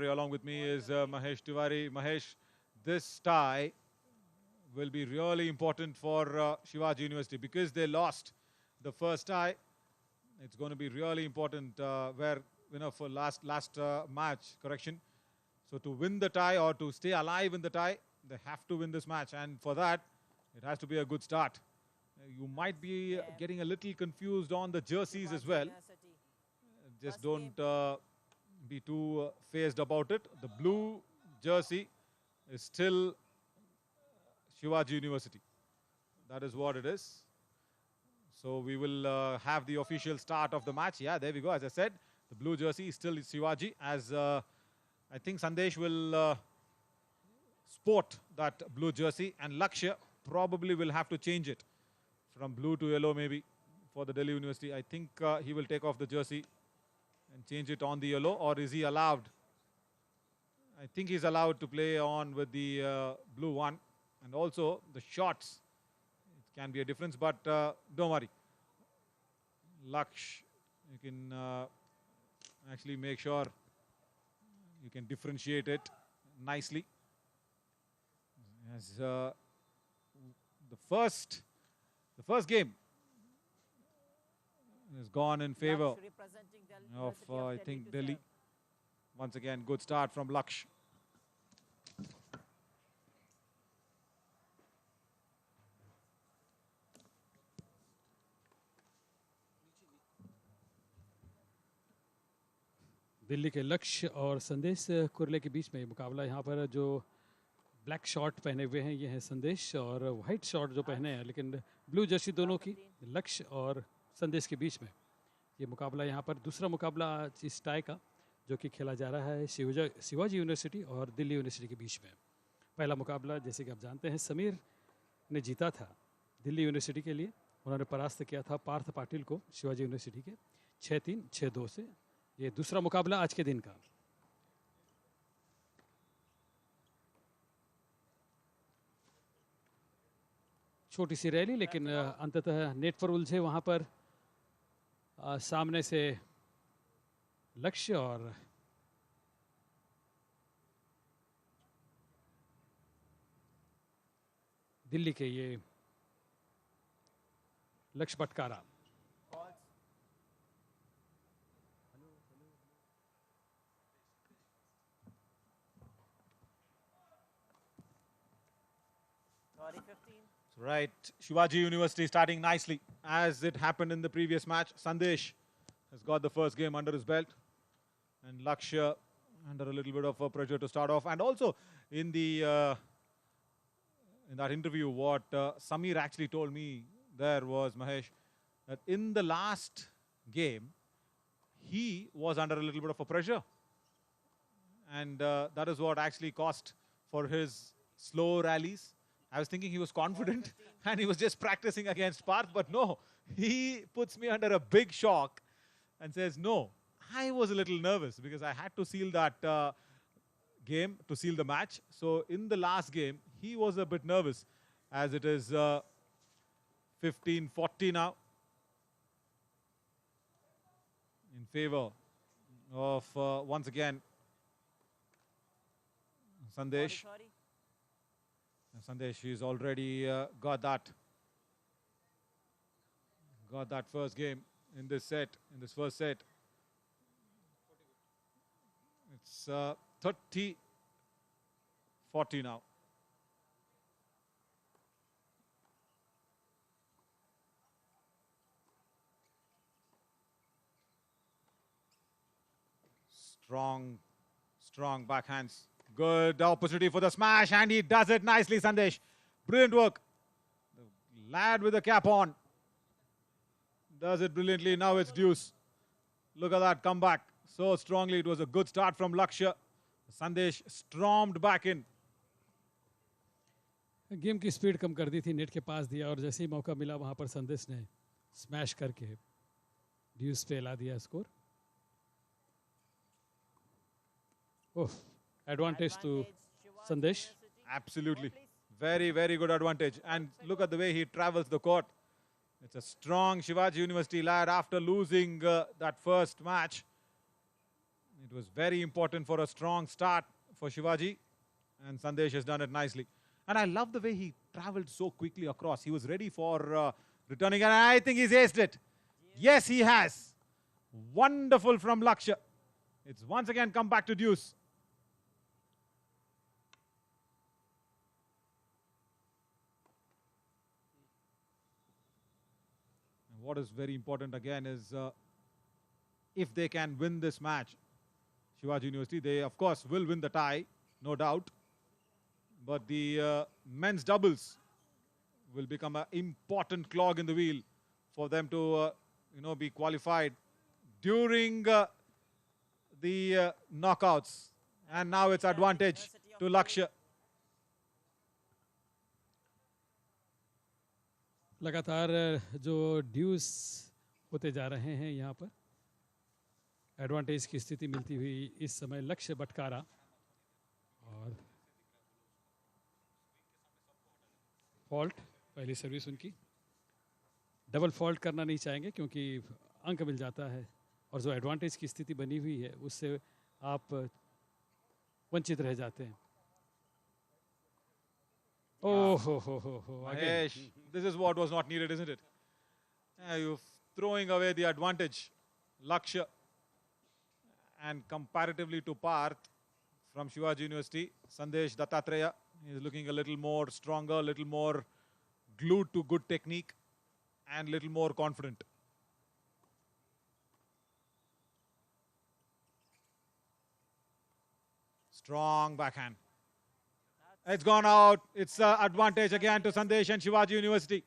Along with me is Mahesh Tiwari. Mahesh, this tie will be really important for Shivaji University because they lost the first tie. It's going to be really important where for last match correction. So to win the tie or to stay alive in the tie, they have to win this match, and for that, it has to be a good start. You might be getting a little confused on the jerseys as well. Just don't be too phased about it. The blue jersey is still Shivaji University. That is what it is. So we will have the official start of the match. Yeah, there we go. As I said, the blue jersey is still Shivaji, as I think Sandesh will sport that blue jersey, and Lakshya probably will have to change it from blue to yellow maybe for the Delhi University. I think he will take off the jersey and change it on the yellow, or is he allowed? I think he's allowed to play on with the blue one, and also the shots. It can be a difference, but don't worry. Laksh, you can actually make sure you can differentiate it nicely. As the first game has gone in favor of I think Delhi. Once again, good start from Laksh. Delhi के लक्ष्य और संदेश कुरले के बीच में ये मुकाबला। यहाँ पर जो ब्लैक शॉर्ट पहने हुए हैं ये हैं संदेश, और वाइट शॉर्ट जो पहने हैं लेकिन ब्लू जर्सी दोनों की, लक्ष्य और संदेश के बीच में ये मुकाबला। यहाँ पर दूसरा मुकाबला आज इस टाई का जो कि खेला जा रहा है शिवाजी यूनिवर्सिटी और दिल्ली यूनिवर्सिटी के बीच में। पहला मुकाबला जैसे कि आप जानते हैं समीर ने जीता था दिल्ली यूनिवर्सिटी के लिए। उन्होंने परास्त किया था पार्थ पाटिल को शिवाजी यूनिवर्सिटी के 6-3, 6-2 से। ये दूसरा मुकाबला आज के दिन का। छोटी सी रैली, लेकिन अंततः नेट पर उलझे वहां पर सामने से लक्ष्य और दिल्ली के ये लक्ष्य पटकारा। Right, Shivaji University starting nicely as it happened in the previous match. Sandesh has got the first game under his belt, and Lakshya under a little bit of pressure to start off. And also in the in that interview, what Samir actually told me there was, Mahesh, that in the last game he was under a little bit of a pressure, and that is what actually cost for his slow rallies. I was thinking he was confident and he was just practicing against Parth, but no, he puts me under a big shock and says, no, I was a little nervous because I had to seal that game, to seal the match. So in the last game, he was a bit nervous, as it is 15-40 now in favor of, once again, Sandesh. Sandesh, he's already got that first game in this set, in this first set. It's 30-40 now. Strong backhands. Good opportunity for the smash, and he does it nicely, Sandesh. Brilliant work. The lad with the cap on does it brilliantly. Now it's deuce. Look at that comeback so strongly. It was a good start from Lakshya. Sandesh stormed back in. Game की speed कम कर दी थी, net के पास दिया, और जैसे ही मौका मिला वहां पर संदेश ने स्मैश करके ड्यूस पे ला दिया score. Oh, advantage to Sandesh. Absolutely. Very, very good advantage. And look at the way he travels the court. It's a strong Shivaji University lad after losing that first match. It was very important for a strong start for Shivaji, and Sandesh has done it nicely. And I love the way he traveled so quickly across. He was ready for returning, and I think he's aced it. Yes, he has. Wonderful from Lakshya. It's once again come back to deuce. And what is very important again is if they can win this match, Shivaji University, they of course will win the tie, no doubt. But the men's doubles will become an important clog in the wheel for them to, be qualified during the knockouts. And now it's advantage to Lakshya. लगातार जो ड्यूस होते जा रहे हैं यहाँ पर advantage की स्थिति मिलती हुई इस समय लक्ष्य बटकारा और फॉल्ट पहली सर्विस उनकी डबल फॉल्ट करना नहीं चाहेंगे क्योंकि अंक मिल जाता है और जो एडवांटेज की स्थिति बनी हुई है उससे आप वंचित रह जाते हैं Mahesh, this is what was not needed, isn't it? You're throwing away the advantage. Lakshya and comparatively to Parth from Shivaji University, Sandesh Dattatreya is looking a little more stronger, a little more glued to good technique and little more confident. Strong backhand. It's gone out. It's advantage again to Sandesh and Shivaji University.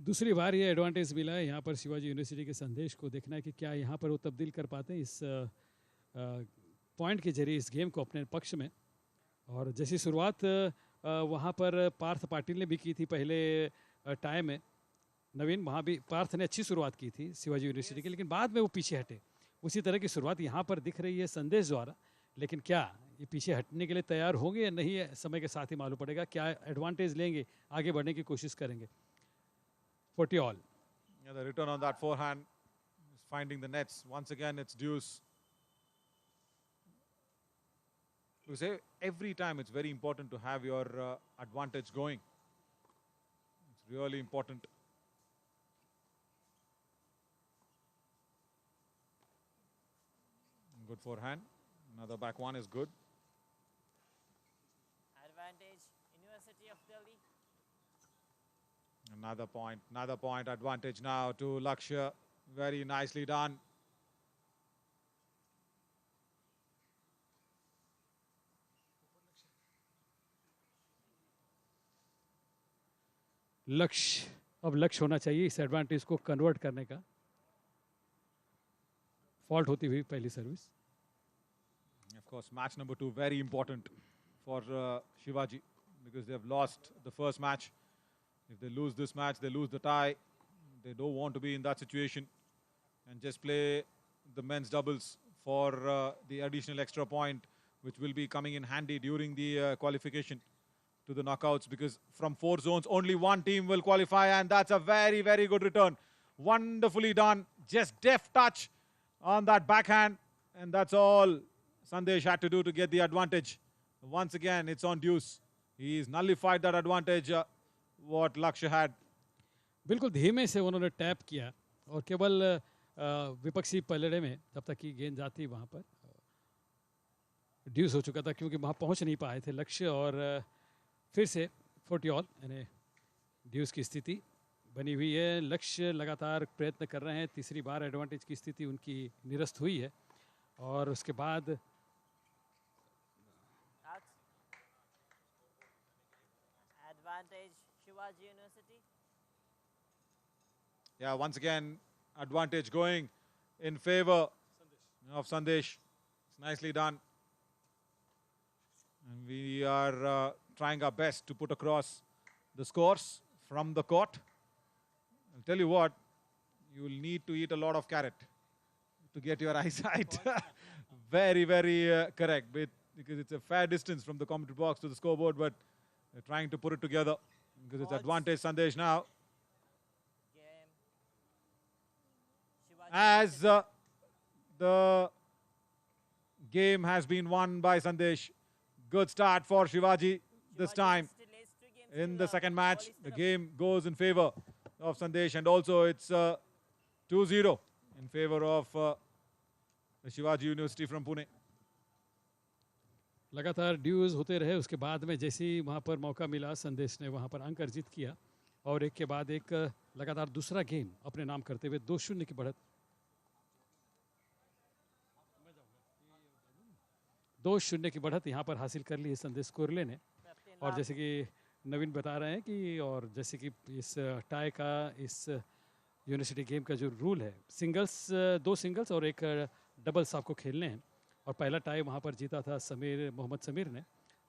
दूसरी बार ये advantage मिला है यहाँ पर Shivaji university के संदेश को देखना है कि क्या यहाँ पर वो तब्दील कर पाते हैं इस पॉइंट के जरिए इस गेम को अपने पक्ष में और जैसी शुरुआत वहाँ पर पार्थ पाटिल ने भी की थी पहले टाइम में नवीन वहाँ भी पार्थ ने अच्छी शुरुआत की थी शिवाजी यूनिवर्सिटी की लेकिन बाद में वो पीछे हटे उसी तरह की शुरुआत यहाँ पर दिख रही है संदेश द्वारा लेकिन क्या ये पीछे हटने के लिए तैयार होंगे या नहीं है समय के साथ ही मालूम पड़ेगा क्या एडवांटेज लेंगे आगे बढ़ने की कोशिश करेंगे 40 all. Yeah, the return on that forehand is finding the nets. Once again, it's deuce. You say every time it's very important to have your advantage going. It's really important. Good forehand. Another back one is good. Advantage, University of Delhi. Another point advantage now to Lakshya. Very nicely done. लक्ष्य अब लक्ष्य होना चाहिए इस advantage को convert करने का fault होती हुई पहली service Of course, match number 2 very important for Shivaji because they have lost the first match. If they lose this match, they lose the tie. They don't want to be in that situation and just play the men's doubles for the additional extra point, which will be coming in handy during the qualification to the knockouts because from 4 zones, only one team will qualify and that's a very, very good return. Wonderfully done. Just deft touch on that backhand and that's all Sandesh had to do to get the advantage. Once again, it's on deuce. He's nullified that advantage. What Lakshya had. बिल्कुल धीमे से उन्होंने tap किया और केवल विपक्षी पलड़े में तब तक की गेंद जाती वहाँ पर ड्यूस हो चुका था क्योंकि वहाँ पहुँच नहीं पाए थे लक्ष्य और फिर से 40 ऑल यानी ड्यूस की स्थिति बनी हुई है लक्ष्य लगातार प्रयत्न कर रहे हैं तीसरी बार एडवांटेज की स्थिति उनकी निरस्त हुई है और उसके बाद Advantage, Shivaji University. Yeah, once again, advantage going in favor of Sandesh. It's nicely done. And we are trying our best to put across the scores from the court. I'll tell you what, you will need to eat a lot of carrot to get your eyesight very, very correct. Because it's a fair distance from the commentary box to the scoreboard, but they're trying to put it together because it's advantage Sandesh now. Game. Shivaji As the game has been won by Sandesh. Good start for Shivaji this Shivaji time. still has 3 games In till, the second match, Kohli's the taraf. game goes in favor of Sandesh, and also it's 2-0 in favor of the Shivaji University from Pune. लगातार dues होते रहे, उसके बाद में जैसे ही वहाँ पर मौका मिला संदेश ने वहाँ पर अंक अर्जित किया और एक के बाद एक लगातार दूसरा गेम अपने नाम करते हुए 2-0 की बढ़त 2-0 की बढ़त यहाँ पर हासिल कर ली है संदेश कुरले ने। Captain और last. जैसे कि नवीन बता रहे हैं कि और जैसे कि इस टाई का इस यूनिवर्सिटी गेम का जो रूल है, सिंगल्स 2 सिंगल्स और एक डबल्स आपको खेलने हैं और पहला टाई वहाँ पर जीता था मोहम्मद समीर ने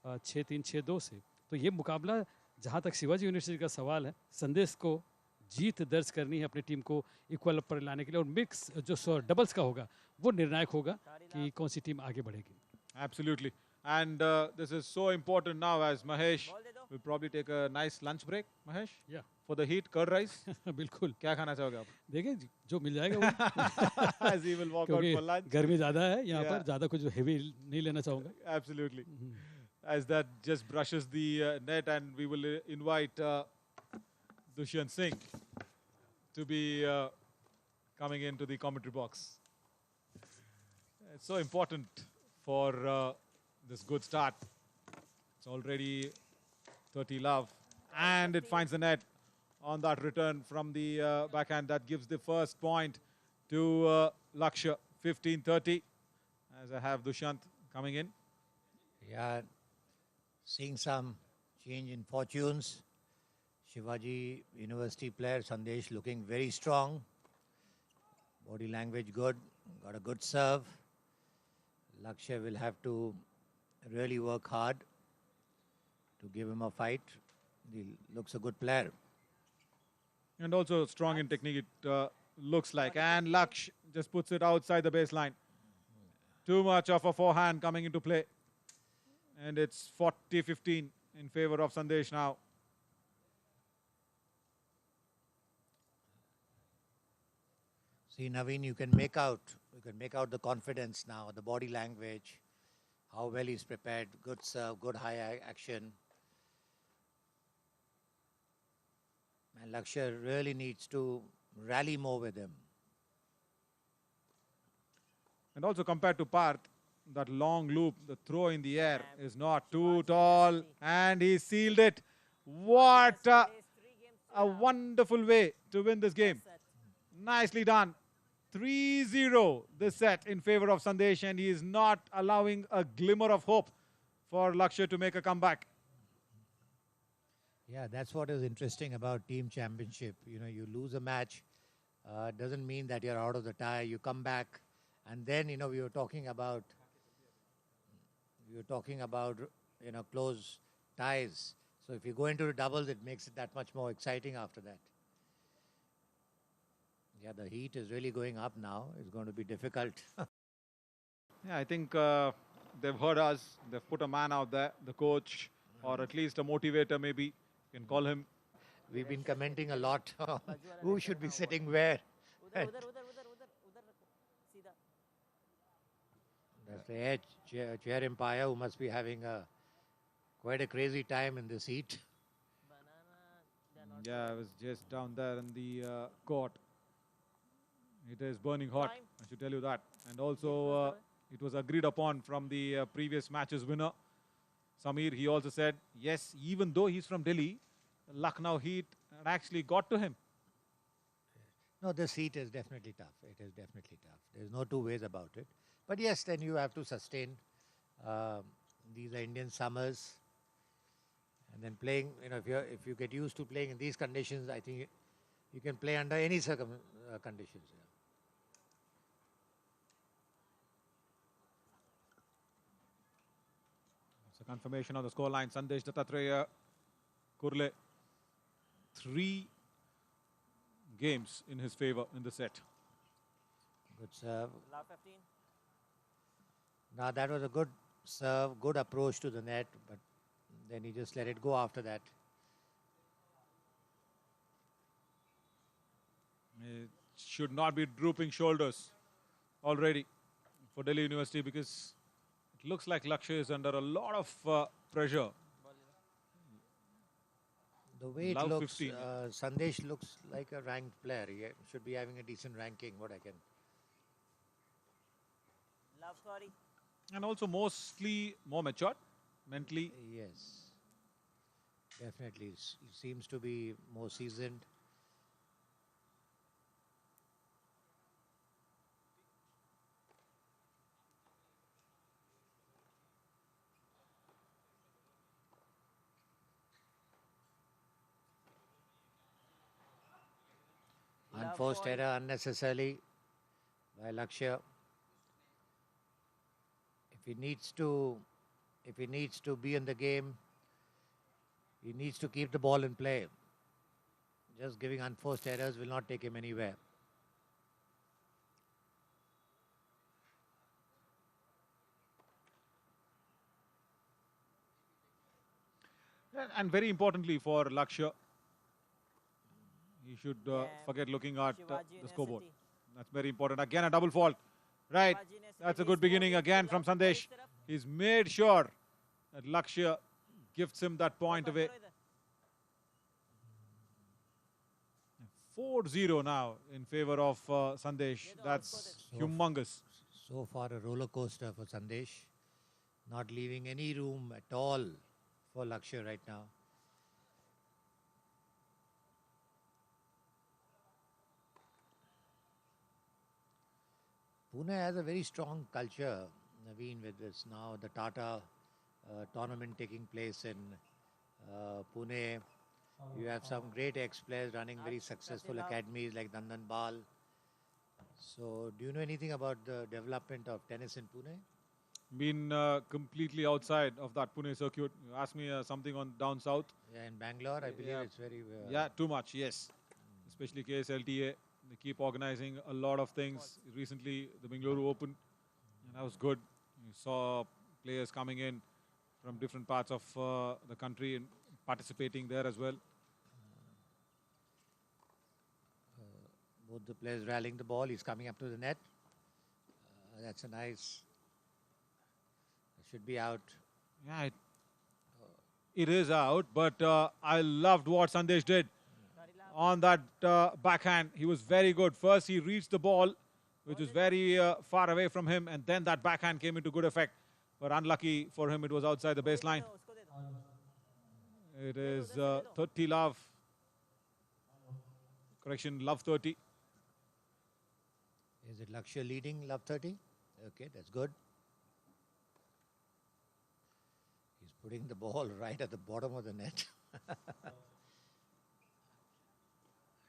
6-3 6-2 से। तो ये मुकाबला जहाँ तक शिवाजी यूनिवर्सिटी का सवाल है, संदेश को जीत दर्ज करनी है अपनी टीम को इक्वल पर लाने के लिए और मिक्स जो डबल्स का होगा वो निर्णायक होगा कि कौन सी टीम आगे बढ़ेगी। Absolutely. And this is so important now as Mahesh Ball de do. will probably take a nice lunch break. Mahesh, या for the heat, curd rice. बिल्कुल क्या खाना चाहोगे आप? देखें जो मिल जाएगा वो As he will walk out क्योंकि for lunch. गर्मी ज़्यादा है यहाँ Yeah. पर, ज़्यादा कुछ हेवी नहीं लेना चाहूँगा। Absolutely. As that just brushes the net, and we will invite Dushyant Singh to be coming into the commentary box. It's so important for this good start. It's already 30 love, and it finds the net on that return from the backhand. That gives the first point to Lakshya, 15-30, as I have Dushyant coming in. Yeah, seeing some change in fortunes. Shivaji University player Sandesh looking very strong. Body language good. Got a good serve. Lakshya will have to really work hard to give him a fight. He looks a good player. And also strong in technique, it looks like. And Laksh just puts it outside the baseline. Too much of a forehand coming into play. And it's 40-15 in favor of Sandesh now. See, Naveen, you can make out the confidence now, the body language, how well he's prepared. Good serve, good high action. And Lakshya really needs to rally more with him. And also compared to Parth, that long loop, the throw in the air is not too tall. And he sealed it. What Plays 3 games a wonderful way to win this game. set. Nicely done. 3-0 this set in favor of Sandesh, and he is not allowing a glimmer of hope for Lakshya to make a comeback. Yeah, that's what is interesting about team championship. You know, you lose a match, doesn't mean that you're out of the tie. You come back, and then we were talking about close ties. So if you go into the doubles, it makes it that much more exciting after that. Yeah, the heat is really going up now. It's going to be difficult. Yeah, I think they've heard us. They've put a man out there, the coach, or at least a motivator maybe. You can call him. We've been commenting a lot on who should be sitting where. उधर उधर उधर उधर उधर उधर रखो सीधा. That's the chair umpire who must be having quite a crazy time in this heat. Banana, they're not Yeah, I was just down there in the court. It is burning hot, Time. I should tell you that. And also, it was agreed upon from the previous match's winner, Samir. He also said, yes, even though he's from Delhi, Lucknow heat actually got to him. No, this heat is definitely tough. It is definitely tough. There's no two ways about it. But yes, then you have to sustain. These are Indian summers. And then playing, if you get used to playing in these conditions, I think you can play under any conditions. Yeah. It's a confirmation of the scoreline. Sandesh Dattatreya, Kurle, 3 games in his favor in the set. Good serve. Love 15. Now that was a good serve, good approach to the net, but then he just let it go after that. It should not be drooping shoulders already. for Delhi University because it looks like Lakshya is under a lot of pressure. The way it Love looks, 15. Sandesh looks like a ranked player. He should be having a decent ranking. What I can. Love story. And also mostly more matured mentally. Yes. Definitely. He seems to be more seasoned. Unforced ball. error unnecessarily by Lakshya. If he needs to be in the game, he needs to keep the ball in play. Just giving unforced errors will not take him anywhere. And very importantly for Lakshya, he should Yeah, forget looking at Shivaji the scoreboard. University. That's very important. Again, a double fault. Right. Shivaji University That's a is good beginning more again to from love Sandesh. तरफ. He's made sure that Lakshya gives him that point Focus away. करो इधर. 4-0 now in favor of Sandesh. That's So- humongous. So far a roller coaster for Sandesh. Not leaving any room at all for Lakshya right now. Pune has a very strong culture, Naveen, with this now the Tata tournament taking place in Pune. You have some great ex-players running very successful academies like Nandan Bal. So, do you know anything about the development of tennis in Pune? Been completely outside of that Pune circuit. You asked me something on down south. Yeah, in Bangalore, I believe Yeah. it's very. Yeah, too much, yes. Especially KSLTA. They keep organizing a lot of things. Recently, the Bengaluru Open, and that was good. You saw players coming in from different parts of the country and participating there as well. Both the players rallying the ball. He's coming up to the net. That's a nice. Should be out. Yeah, it is out, but I loved what Sandesh did Sorry, love. on that backhand. He was very good. First, he reached the ball, which was very far away from him, and then that backhand came into good effect. But unlucky for him, it was outside the baseline. उसको दे दो. It is 30 love. Correction, love 30. Is it Lakshya leading love 30? Okay, that's good. He's putting the ball right at the bottom of the net.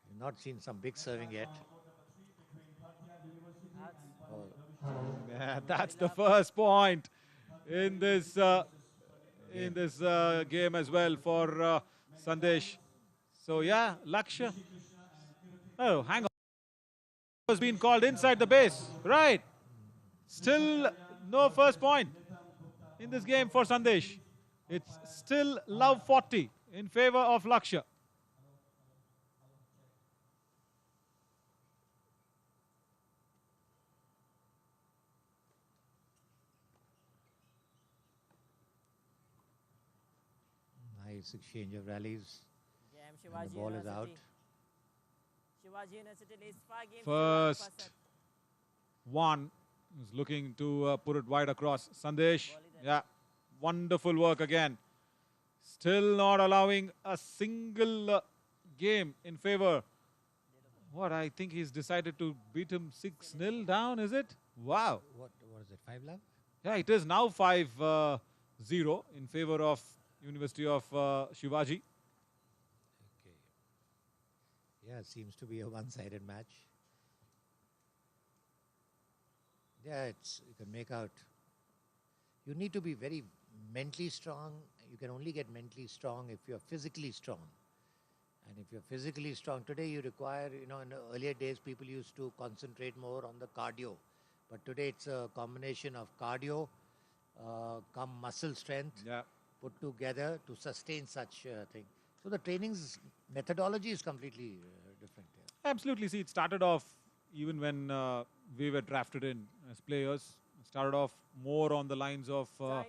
You've not seen some big serving yet. Oh, Yeah, that's the first point in this game as well for Sandesh. So yeah, Lakshya. Oh, hang on. Was being called inside the base. Right. Still no first point in this game for Sandesh. It's still love 40 in favor of Lakshya. nice exchange of rallies. Jam And the Shivaji ball is out. University. Shivaji University leads 5 games. First one is looking to put it wide across. Sandesh, yeah, wonderful work again. Still not allowing a single game in favor. What, I think he's decided to beat him 6-0 down, is it? Wow. What is it? 5 love? Yeah, it is now 5-0 in favor of University of Shivaji. Okay. Yeah, seems to be a one-sided match. Yeah, you can make out. You need to be very mentally strong. You can only get mentally strong if you're physically strong. And if you're physically strong, today you require, in the earlier days, people used to concentrate more on the cardio. But today it's a combination of cardio, come muscle strength, Yeah. put together to sustain such thing. So the training's methodology is completely different here. Absolutely. See, it started off even when we were drafted in as players. Started off more on the lines of Time.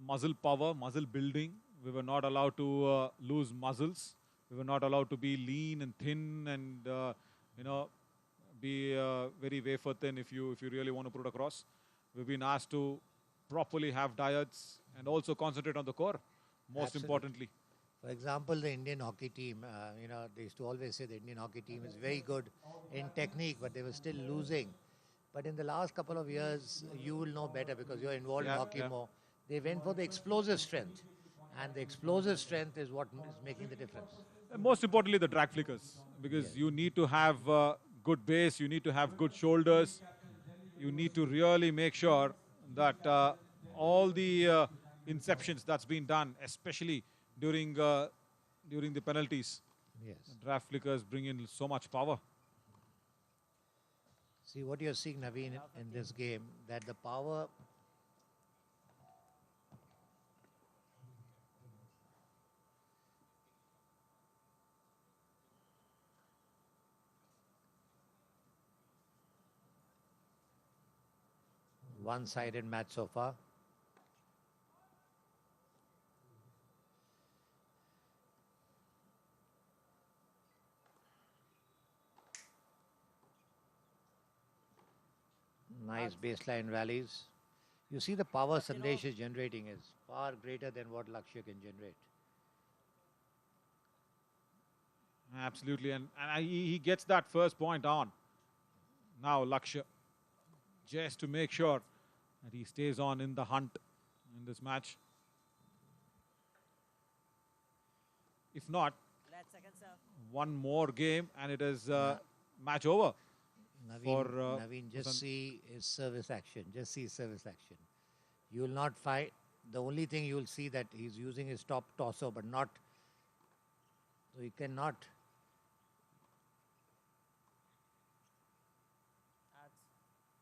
muscle power, muscle building. We were not allowed to lose muscles. We were not allowed to be lean and thin and you know, be very wafer thin if you really want to put it across. We've been asked to properly have diets and also concentrate on the core. Most Absolutely. importantly, For example, the Indian hockey team, they used to always say the Indian hockey team is very good in technique, but they were still losing. But in the last couple of years, you will know better because you're involved in Yeah, hockey yeah. more. They went for the explosive strength, and the explosive strength is what is making the difference. and most importantly, the drag flickers, because you need to have good base, you need to have good shoulders, you need to really make sure that all the inceptions that's been done, especially during the penalties, Yes. drag flickers bring in so much power. See what you're seeing, Naveen, in this game, that the power. One-sided match so far. Nice baseline rallies. You see the power Sandesh is generating is far greater than what Lakshya can generate. Absolutely, and he gets that first point on. Now Lakshya, just to make sure that he stays on in the hunt in this match. If not, Let's second serve. one more game and it is match over. Naveen, For, Naveen, just San- see his service action. Just see his service action. You will not find. The only thing you will see that he's using his top torso, but not. So he cannot. Adds.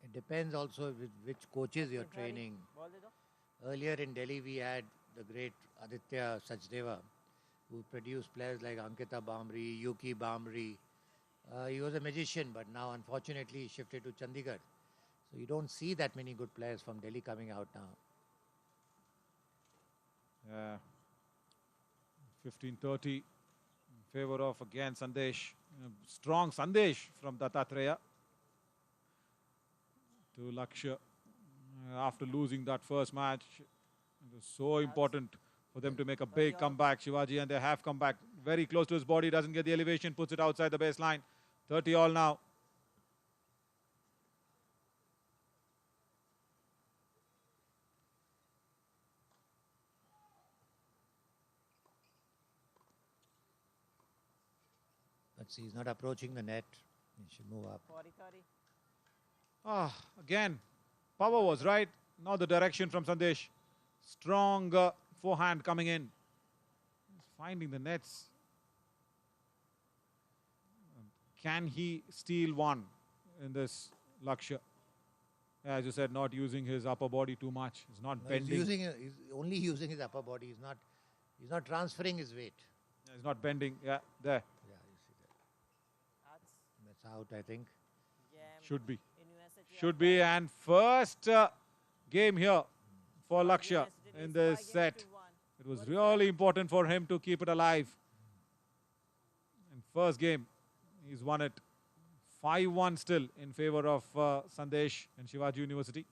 It depends also with which coaches you're 15-30. training. Ball de do. Earlier in Delhi, we had the great Aditya Sachdeva, who produced players like Ankita Bamri, Yuki Bamri. He was a magician, but now unfortunately he shifted to Chandigarh. So you don't see that many good players from Delhi coming out now. 15-30 in favor of again Sandesh. Strong Sandesh from Dattatreya to Lakshya. After losing that first match, it was so important for them to make a big comeback, Shivaji, and they have come back very close to his body, doesn't get the elevation, puts it outside the baseline. 30 all now. But see, he's not approaching the net. He should move up. 40-30. Again, power was right, not the direction from Sandesh. Strong forehand coming in. He's finding the nets. Can he steal one in this Lakshya? As you said, not using his upper body too much. He's not No, bending. he's only using his upper body. He's not transferring his weight. He's not bending. Yeah, there. Yeah, you see that. Adds. That's out, I think. Game Should be. in university. Should be. And first game here for Lakshya in this set. It was really important for him to keep it alive. In first game, he's won it 5-1 still in favor of Sandesh and Shivaji University.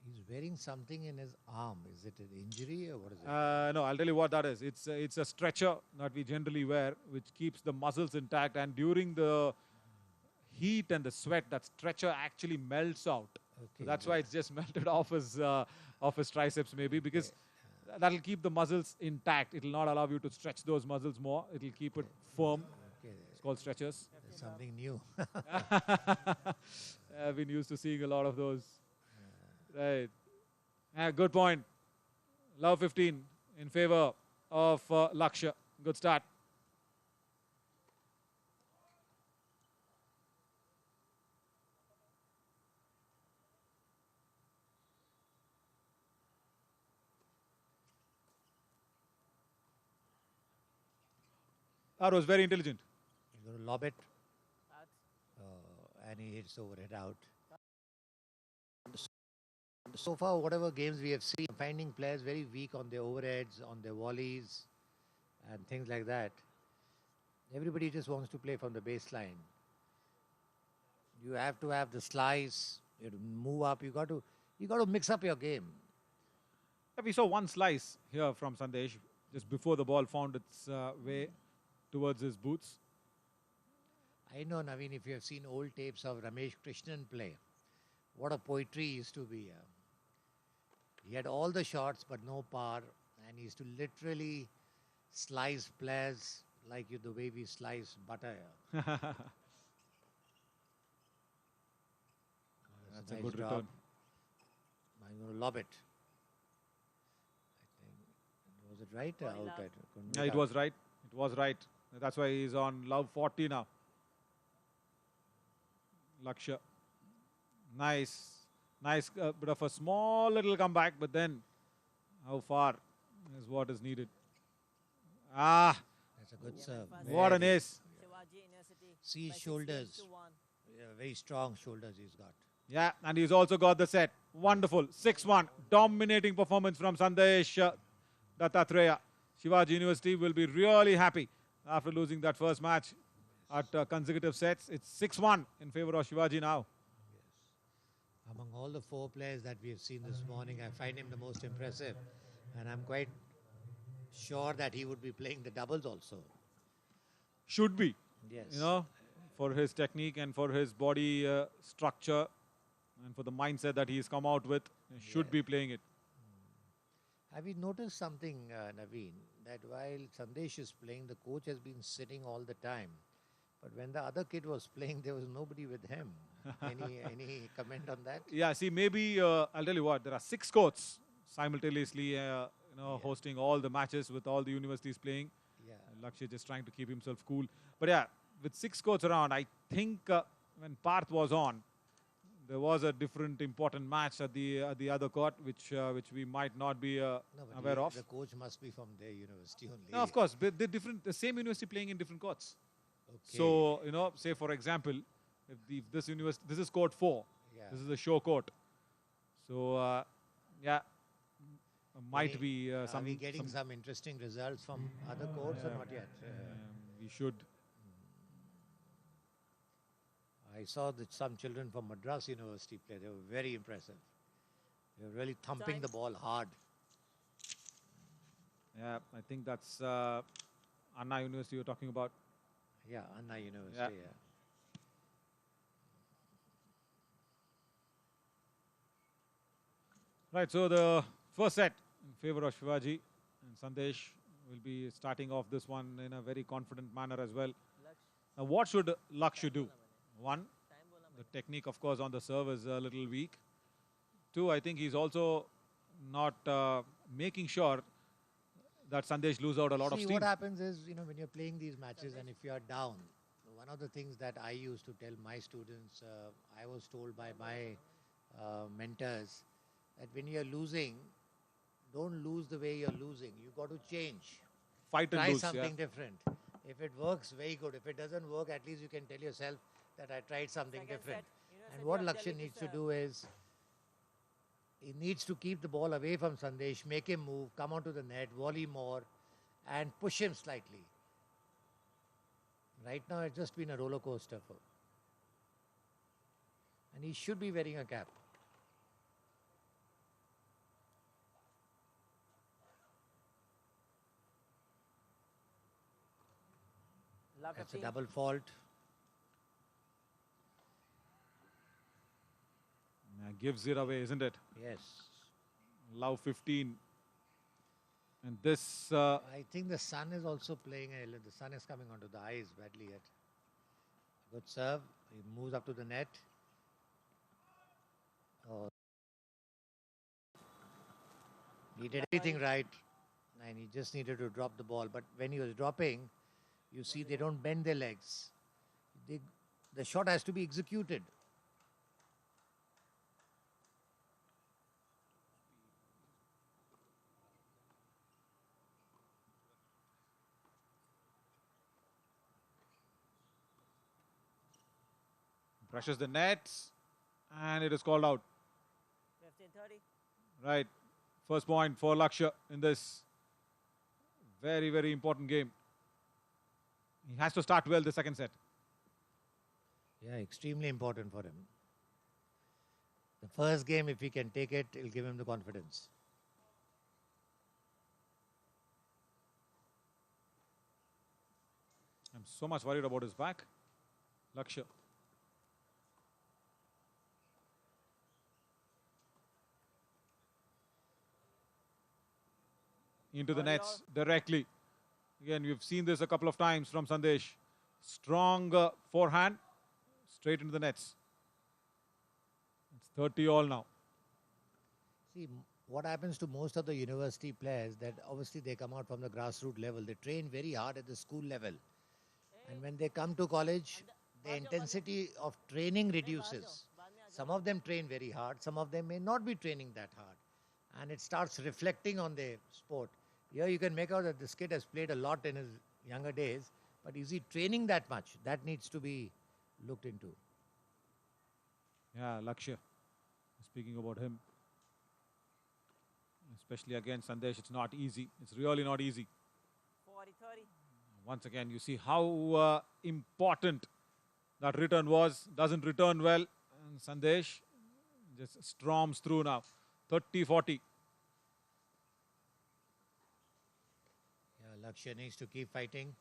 He's wearing something in his arm. Is it an injury or what is it? No, I'll tell you what that is. It's a stretcher that we generally wear, which keeps the muscles intact. And during the heat and the sweat, that stretcher actually melts out. So Okay, that's why it's just melted off his triceps, maybe, because that'll keep the muscles intact. It'll not allow you to stretch those muscles more. It'll keep it firm. Okay, It's called stretchers. there's something new. I've been used to seeing a lot of those. Right. Good point. Love 15 in favor of Lakshya. Good start. That was very intelligent. He's going to lob it. Adds. and he hits overhead out. So far, whatever games we have seen, finding players very weak on their overheads, on their volleys, and things like that. Everybody just wants to play from the baseline. You have to have the slice. You have to move up. You got to mix up your game. Yeah, we saw one slice here from Sandesh just before the ball found its way towards his boots. I know, Naveen, if you have seen old tapes of Ramesh Krishnan play, what a poetry he used to be. He had all the shots but no power, and he used to literally slice players like the way we slice butter. That's Nice a good job. return. I'm going to lob it. I think, was it right? Body Out. lob. Yeah, it was right. It was right. That's why he's on love 40 now. Lakshya. Nice. Nice bit of a small little comeback, but then how far is what is needed. Ah, That's a good serve. what an Very- ace. Shivaji University. See his by 6 games shoulders. to 1. Yeah, very strong shoulders he's got. Yeah, and he's also got the set. Wonderful. 6-1. Dominating performance from Sandesh Dattatreya. Shivaji University will be really happy after losing that first match at consecutive sets. It's 6-1 in favor of Shivaji now. Among all the 4 players that we have seen this morning, I find him the most impressive. And I'm quite sure that he would be playing the doubles also. Should be, Yes. you know, for his technique and for his body structure and for the mindset that he's come out with. He should Yeah. be playing it. Have you noticed something, Naveen, that while Sandesh is playing, the coach has been sitting all the time. But when the other kid was playing, there was nobody with him. Any comment on that? Yeah, see, maybe I'll tell you what. There are 6 courts simultaneously, hosting all the matches with all the universities playing. Yeah. Lakshya just trying to keep himself cool. But yeah, with 6 courts around, I think when Parth was on, there was a different important match at the other court, which we might not be No, but aware of. the coach must be from their university only. No, of course, but they're different. The same university playing in different courts. Okay. So say for example, if this university, this is court 4. Yeah. This is the show court. So yeah, might be Are some. we getting some interesting results from other courts or not yet? We should. I saw that some children from Madras University play. They were very impressive. They were really thumping Time. the ball hard. Yeah, I think that's Anna University you're talking about. Yeah, Anna University. Yeah. Yeah. Right, so the first set in favor of Shivaji, and Sandesh will be starting off this one in a very confident manner as well. Now, what should Lakshya do? One, the technique, of course, on the serve is a little weak. Two, I think he's also not making sure that Sandesh lose out a lot of See, steam. what happens is, when you're playing these matches and if you're down, one of the things that I used to tell my students, I was told by my mentors, that when you're losing, don't lose the way you're losing. You got to change. Fight and Try lose, something yeah. different. If it works, very good. If it doesn't work, at least you can tell yourself that I tried something Second different. set, And University what of Lakshya Delhi to needs to serve. do is, he needs to keep the ball away from Sandesh, make him move, come onto the net, volley more, and push him slightly. Right now, it's just been a roller coaster for. And he should be wearing a cap. Love That's a 15. double fault. Yeah, gives it away, isn't it? Yes. Love 15. And this, I think the sun is also playing. The sun is coming onto the eyes badly yet. Good serve. He moves up to the net. Oh. He did everything right. And he just needed to drop the ball. But when he was dropping, you see they don't bend their legs. The shot has to be executed. Pressures the nets. And it is called out. 15-30. Right. First point for Lakshya in this very, very important game. He has to start well the second set. Yeah, extremely important for him. The first game, if he can take it, it'll give him the confidence. I'm so much worried about his back. Lakshya. Into the nets directly. Again, we've seen this a couple of times from Sandesh. Strong forehand, straight into the nets. It's 30 all now. See, what happens to most of the university players, that obviously they come out from the grassroots level. They train very hard at the school level. And when they come to college, the intensity of training reduces. Some of them train very hard. Some of them may not be training that hard. And it starts reflecting on their sport. Here you can make out that this kid has played a lot in his younger days. But is he training that much? That needs to be looked into. Yeah, Lakshya. Speaking about him. Especially against Sandesh, it's not easy. It's really not easy. 40-30. Once again, you see how important that return was. Doesn't return well. And Sandesh just storms through now. 30-40. Yeah, Lakshya needs to keep fighting.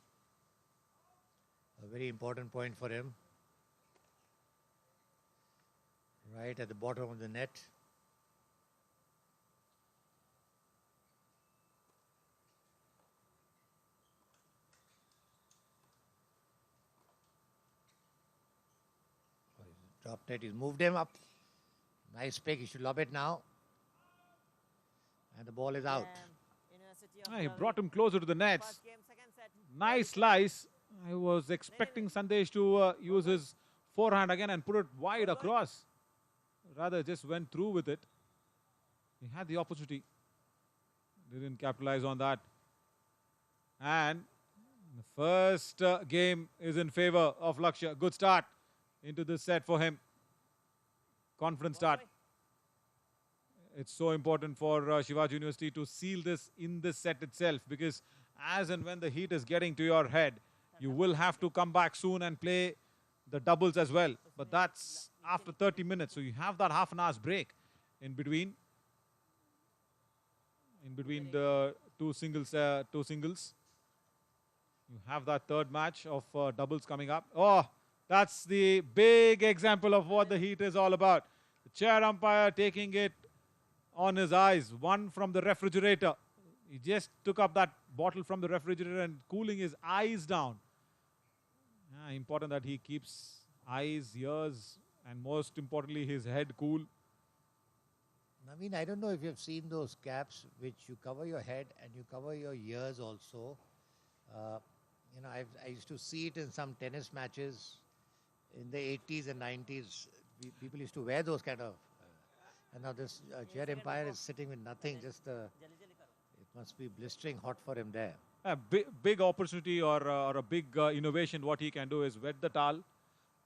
A very important point for him. Right at the bottom of the net. Dropped it. He's moved him up. Nice pick. He should lob it now. And the ball is out. He brought him closer to the nets. First game, second set. Nice slice. I was expecting Sandesh to use his forehand again and put it wide across. Rather just went through with it. He had the opportunity. Didn't capitalize on that. And the first game is in favor of Lakshya. Good start into this set for him. Confident start. It's so important for Shivaji University to seal this in this set itself, because as and when the heat is getting to your head, you will have to come back soon and play the doubles as well. But that's after 30 minutes. So you have that half an hour's break in between. In between the two singles. You have that third match of doubles coming up. Oh, that's the big example of what the heat is all about. The chair umpire taking it on his eyes. One from the refrigerator. He just took up that bottle from the refrigerator and cooling his eyes down. Yeah, important that he keeps eyes, ears, and most importantly his head cool. Naveen, I don't know if you've seen those caps which you cover your head and you cover your ears also. I used to see it in some tennis matches in the 80s and 90s. People used to wear those kind of. And now this chair umpire is sitting with nothing. Just it must be blistering hot for him there. A big opportunity or a big innovation. What he can do is wet the towel,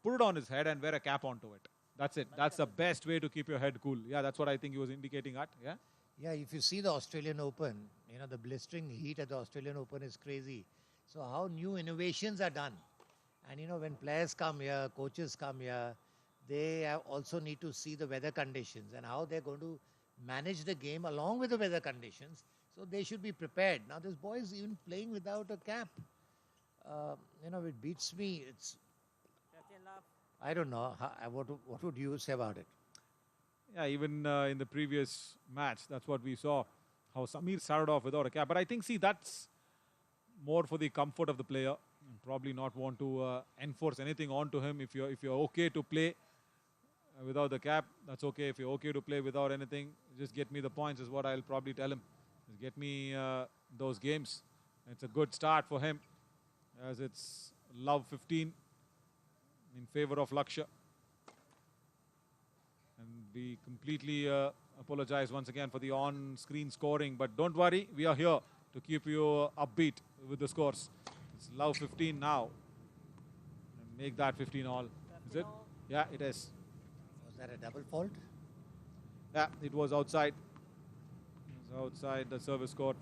put it on his head, and wear a cap onto it. That's it. That's the best way to keep your head cool. Yeah, that's what I think he was indicating at. Yeah. Yeah, if you see the Australian Open, the blistering heat at the Australian Open is crazy. So how new innovations are done. And when players come here, coaches come here, they also need to see the weather conditions and how they're going to manage the game along with the weather conditions. So they should be prepared. Now this boy is even playing without a cap. It beats me. It's, 15 love. I don't know. What would you say about it? Yeah, even in the previous match, that's what we saw. How Samir started off without a cap. But I think, that's more for the comfort of the player. Probably not want to enforce anything onto him. If you're okay to play without the cap, that's okay. If you're okay to play without anything, just get me the points is what I'll probably tell him. Just get me those games. It's a good start for him, as it's love 15 in favor of Lakshya. And we completely apologize once again for the on-screen scoring. But don't worry, we are here to keep you upbeat with the scores. It's love 15 now. And make that 15 all. Is it? Yeah, it is. Was that a double fault? Yeah, it was outside. It was outside the service court.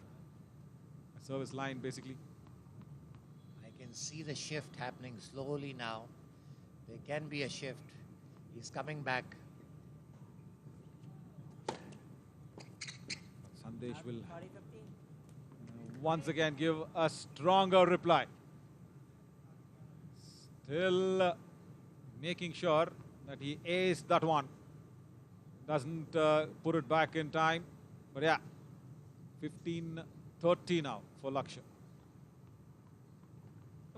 Service line, basically. I can see the shift happening slowly now. There can be a shift. He's coming back. Sandesh will 30-15. once again give a stronger reply. Still making sure that he aced that one. Doesn't put it back in time. But yeah, 15-30 now for Lakshya.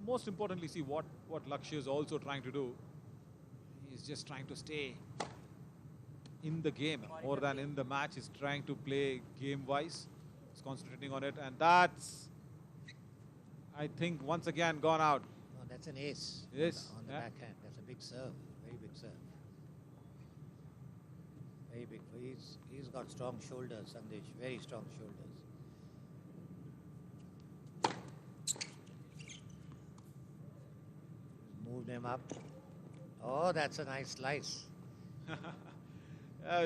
Most importantly, see what Lakshya is also trying to do. He's just trying to stay in the game more than in the match. He's trying to play game-wise. He's concentrating on it, and that's, I think, once again gone out. No, that's an ace. Yes, On the yeah. backhand. That's a big serve. Very big serve. Very big. He's got strong shoulders, Sandesh. Very strong shoulders. Moved him up. Oh, that's a nice slice.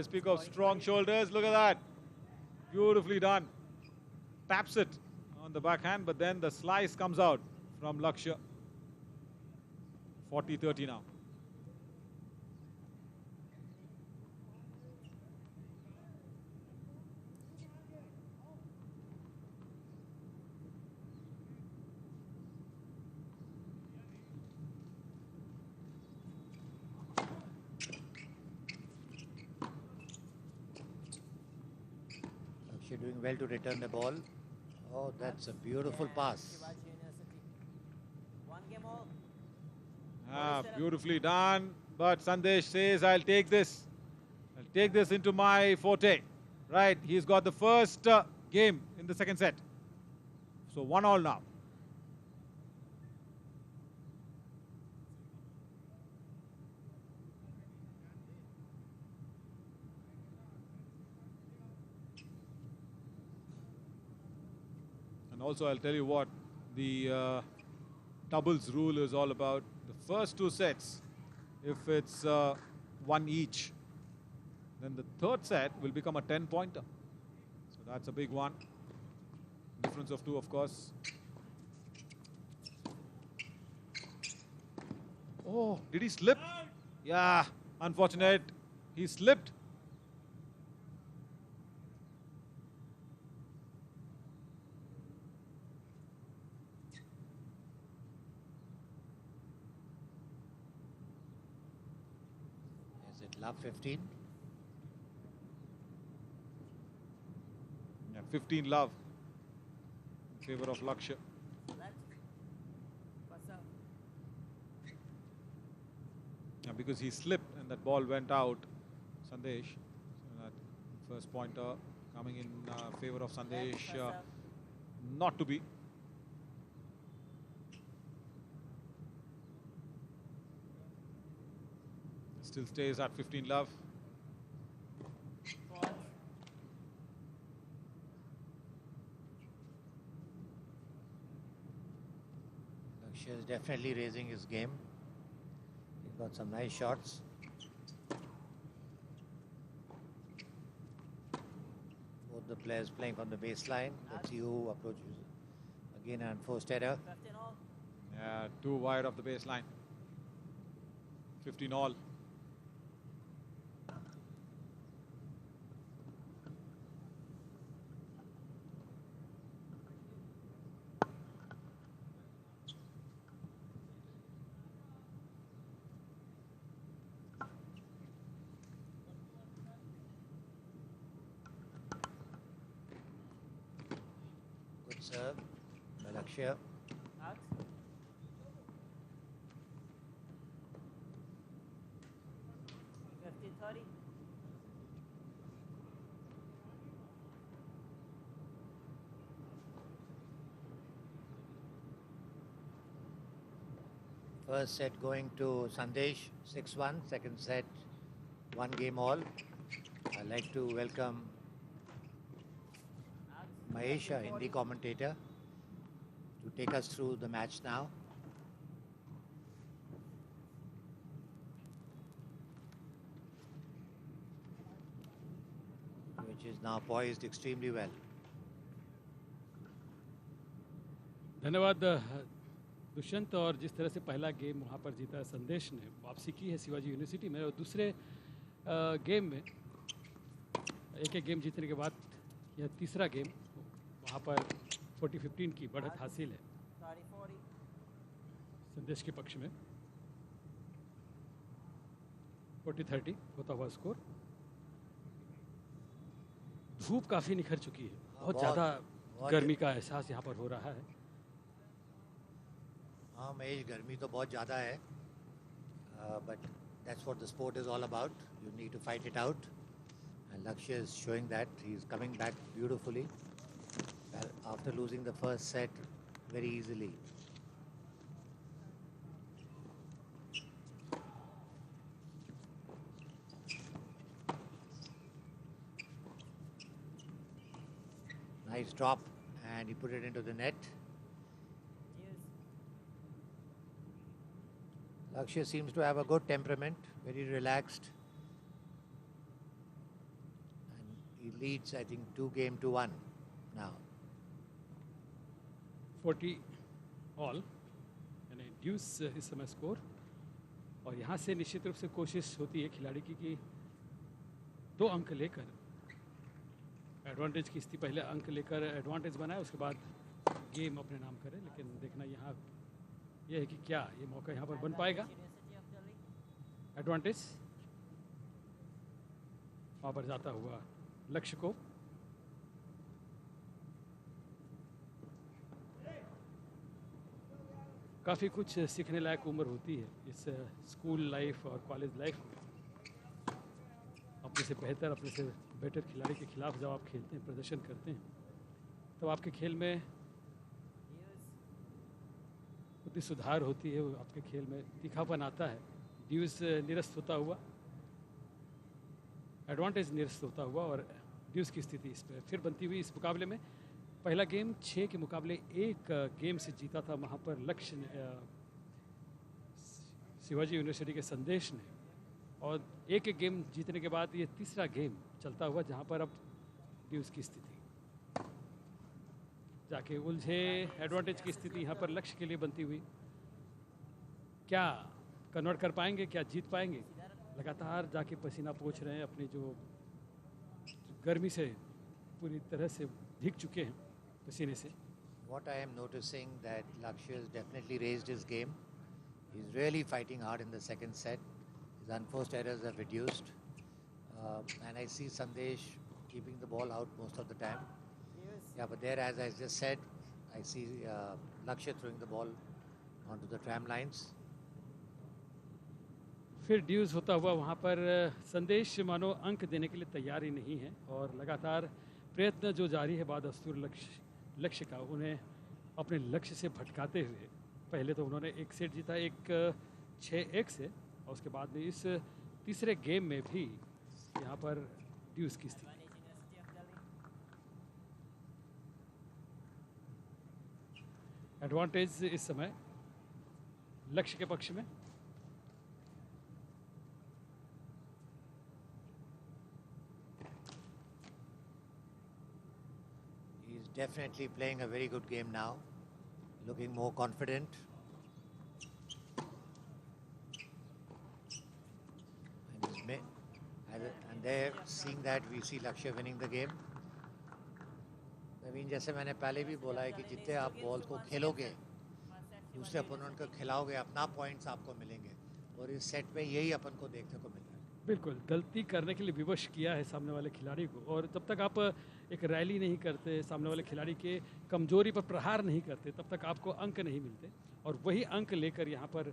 Speak of strong shoulders, look at that. Beautifully done. Taps it on the backhand, but then the slice comes out from Lakshya. 40-30 now. Lakshya doing well to return the ball. Oh, that's a beautiful pass. Shivaji University. One game all. Beautifully done. But Sandesh says, I'll take this. I'll take this into my forte. Right, he's got the first game in the second set. So 1-1 now. And also, I'll tell you what the doubles rule is all about. The first two sets, if it's one each, then the third set will become a 10-pointer. So that's a big one. Difference of 2, of course. Oh, did he slip? Yeah, unfortunate. He slipped. Is it love 15? Yeah, 15 love in favor of Lakshya. Left. Pass out. Yeah, because he slipped and that ball went out. Sandesh. So that first pointer coming in favor of Sandesh. Left, pass out. Not to be. Still stays at 15 love. Fourth. Lakshya is definitely raising his game. He's got some nice shots. Both the players playing from the baseline. Let's see who approaches. Again, an unforced error. 15 all. Yeah, too wide of the baseline. 15 all. Good serve by Lakshya. Out. Fifty 30. First set going to Sandesh, 6-1. Second set, 1 game all. I'd like to welcome Out. Mahesha, Hindi commentator, to take us through the match now. is now poised extremely well. धन्यवाद दुष्यंत। और जिस तरह से पहला game वहाँ पर जीता संदेश ने, वापसी की है शिवाजी यूनिवर्सिटी में, और दूसरे गेम में एक गेम जीतने के बाद यह तीसरा गेम वहाँ पर 40-15 की बढ़त हासिल है 30-40. संदेश के पक्ष में। 40-30 होता हुआ स्कोर। धूप काफ़ी निखर चुकी है, बहुत ज़्यादा गर्मी का एहसास यहाँ पर हो रहा है। हाँ महेश, गर्मी तो बहुत ज़्यादा है, but that's what the sport is all about. You need to fight it out, and Lakshya is showing that. He's coming back beautifully after losing the first set very easily. Nice drop, and he put it into the net. Lakshya seems to have a good temperament, very relaxed. And he leads, I think, 2-1 now. 40 all यानी ड्यूस इस समय score. और यहाँ से निश्चित रूप से कोशिश होती है खिलाड़ी की कि 2 अंक लेकर एडवांटेज की स्थिति, पहले अंक लेकर एडवांटेज बनाए, उसके बाद गेम अपने नाम करे। लेकिन देखना यहाँ यह है कि क्या ये मौका यहाँ पर बन पाएगा। एडवांटेज वहाँ पर जाता हुआ लक्ष्य को। काफ़ी कुछ सीखने लायक उम्र होती है इस स्कूल लाइफ और कॉलेज लाइफ में। अपने से बेहतर, अपने से बेटर खिलाड़ी के खिलाफ जब आप खेलते हैं, प्रदर्शन करते हैं, तो आपके खेल में उतनी सुधार होती है, आपके खेल में तीखापन आता है। ड्यूज निरस्त होता हुआ, एडवांटेज निरस्त होता हुआ, और ड्यूज की स्थिति इस पर फिर बनती हुई। इस मुकाबले में पहला गेम 6 के मुकाबले 1 गेम से जीता था वहाँ पर लक्ष्य शिवाजी यूनिवर्सिटी के संदेश ने, और एक गेम जीतने के बाद ये तीसरा गेम चलता हुआ जहाँ पर अब ड्यूज की स्थिति जाके उलझे। एडवांटेज की स्थिति यहाँ पर लक्ष्य के लिए बनती हुई। क्या कन्वर्ट कर पाएंगे, क्या जीत पाएंगे? लगातार जाके पसीना पोंछ रहे हैं, अपनी जो गर्मी से पूरी तरह से भीग चुके हैं पसीने से। What I am noticing that Lakshya has definitely raised his game. He's really fighting hard in the second set. His unforced errors have reduced, and I see Sandesh keeping the ball out most of the time. Yeah, but there, as I just said, I see Lakshya throwing the ball onto the tram lines. फिर dues होता हुआ वहाँ पर संदेश मानो अंक देने के लिए तैयार ही नहीं है, और लगातार प्रयत्न जो जारी है बादस्तूर लक्ष्य का, उन्हें अपने लक्ष्य से भटकाते हुए। पहले तो उन्होंने 1 सेट जीता, एक 6-1 से, और उसके बाद में इस तीसरे गेम में भी यहाँ पर ड्यूज की स्थिति। एडवांटेज इस समय लक्ष्य के पक्ष में। He's definitely playing a very good game now, looking more confident. And there, seeing that, we see Lakshya winning the game. नवीन, जैसे मैंने पहले भी बोला है कि जितने आप बॉल को खेलोगे, दूसरे अपोनेंट को खिलाओगे, अपना पॉइंट्स आपको मिलेंगे, और इस सेट में यही अपन को देखने को मिल रहा है। बिल्कुल, गलती करने के लिए विवश किया है सामने वाले खिलाड़ी को, और जब तक आप एक रैली नहीं करते, सामने वाले खिलाड़ी के कमजोरी पर प्रहार नहीं करते, तब तक आपको अंक नहीं मिलते। और वही अंक लेकर यहाँ पर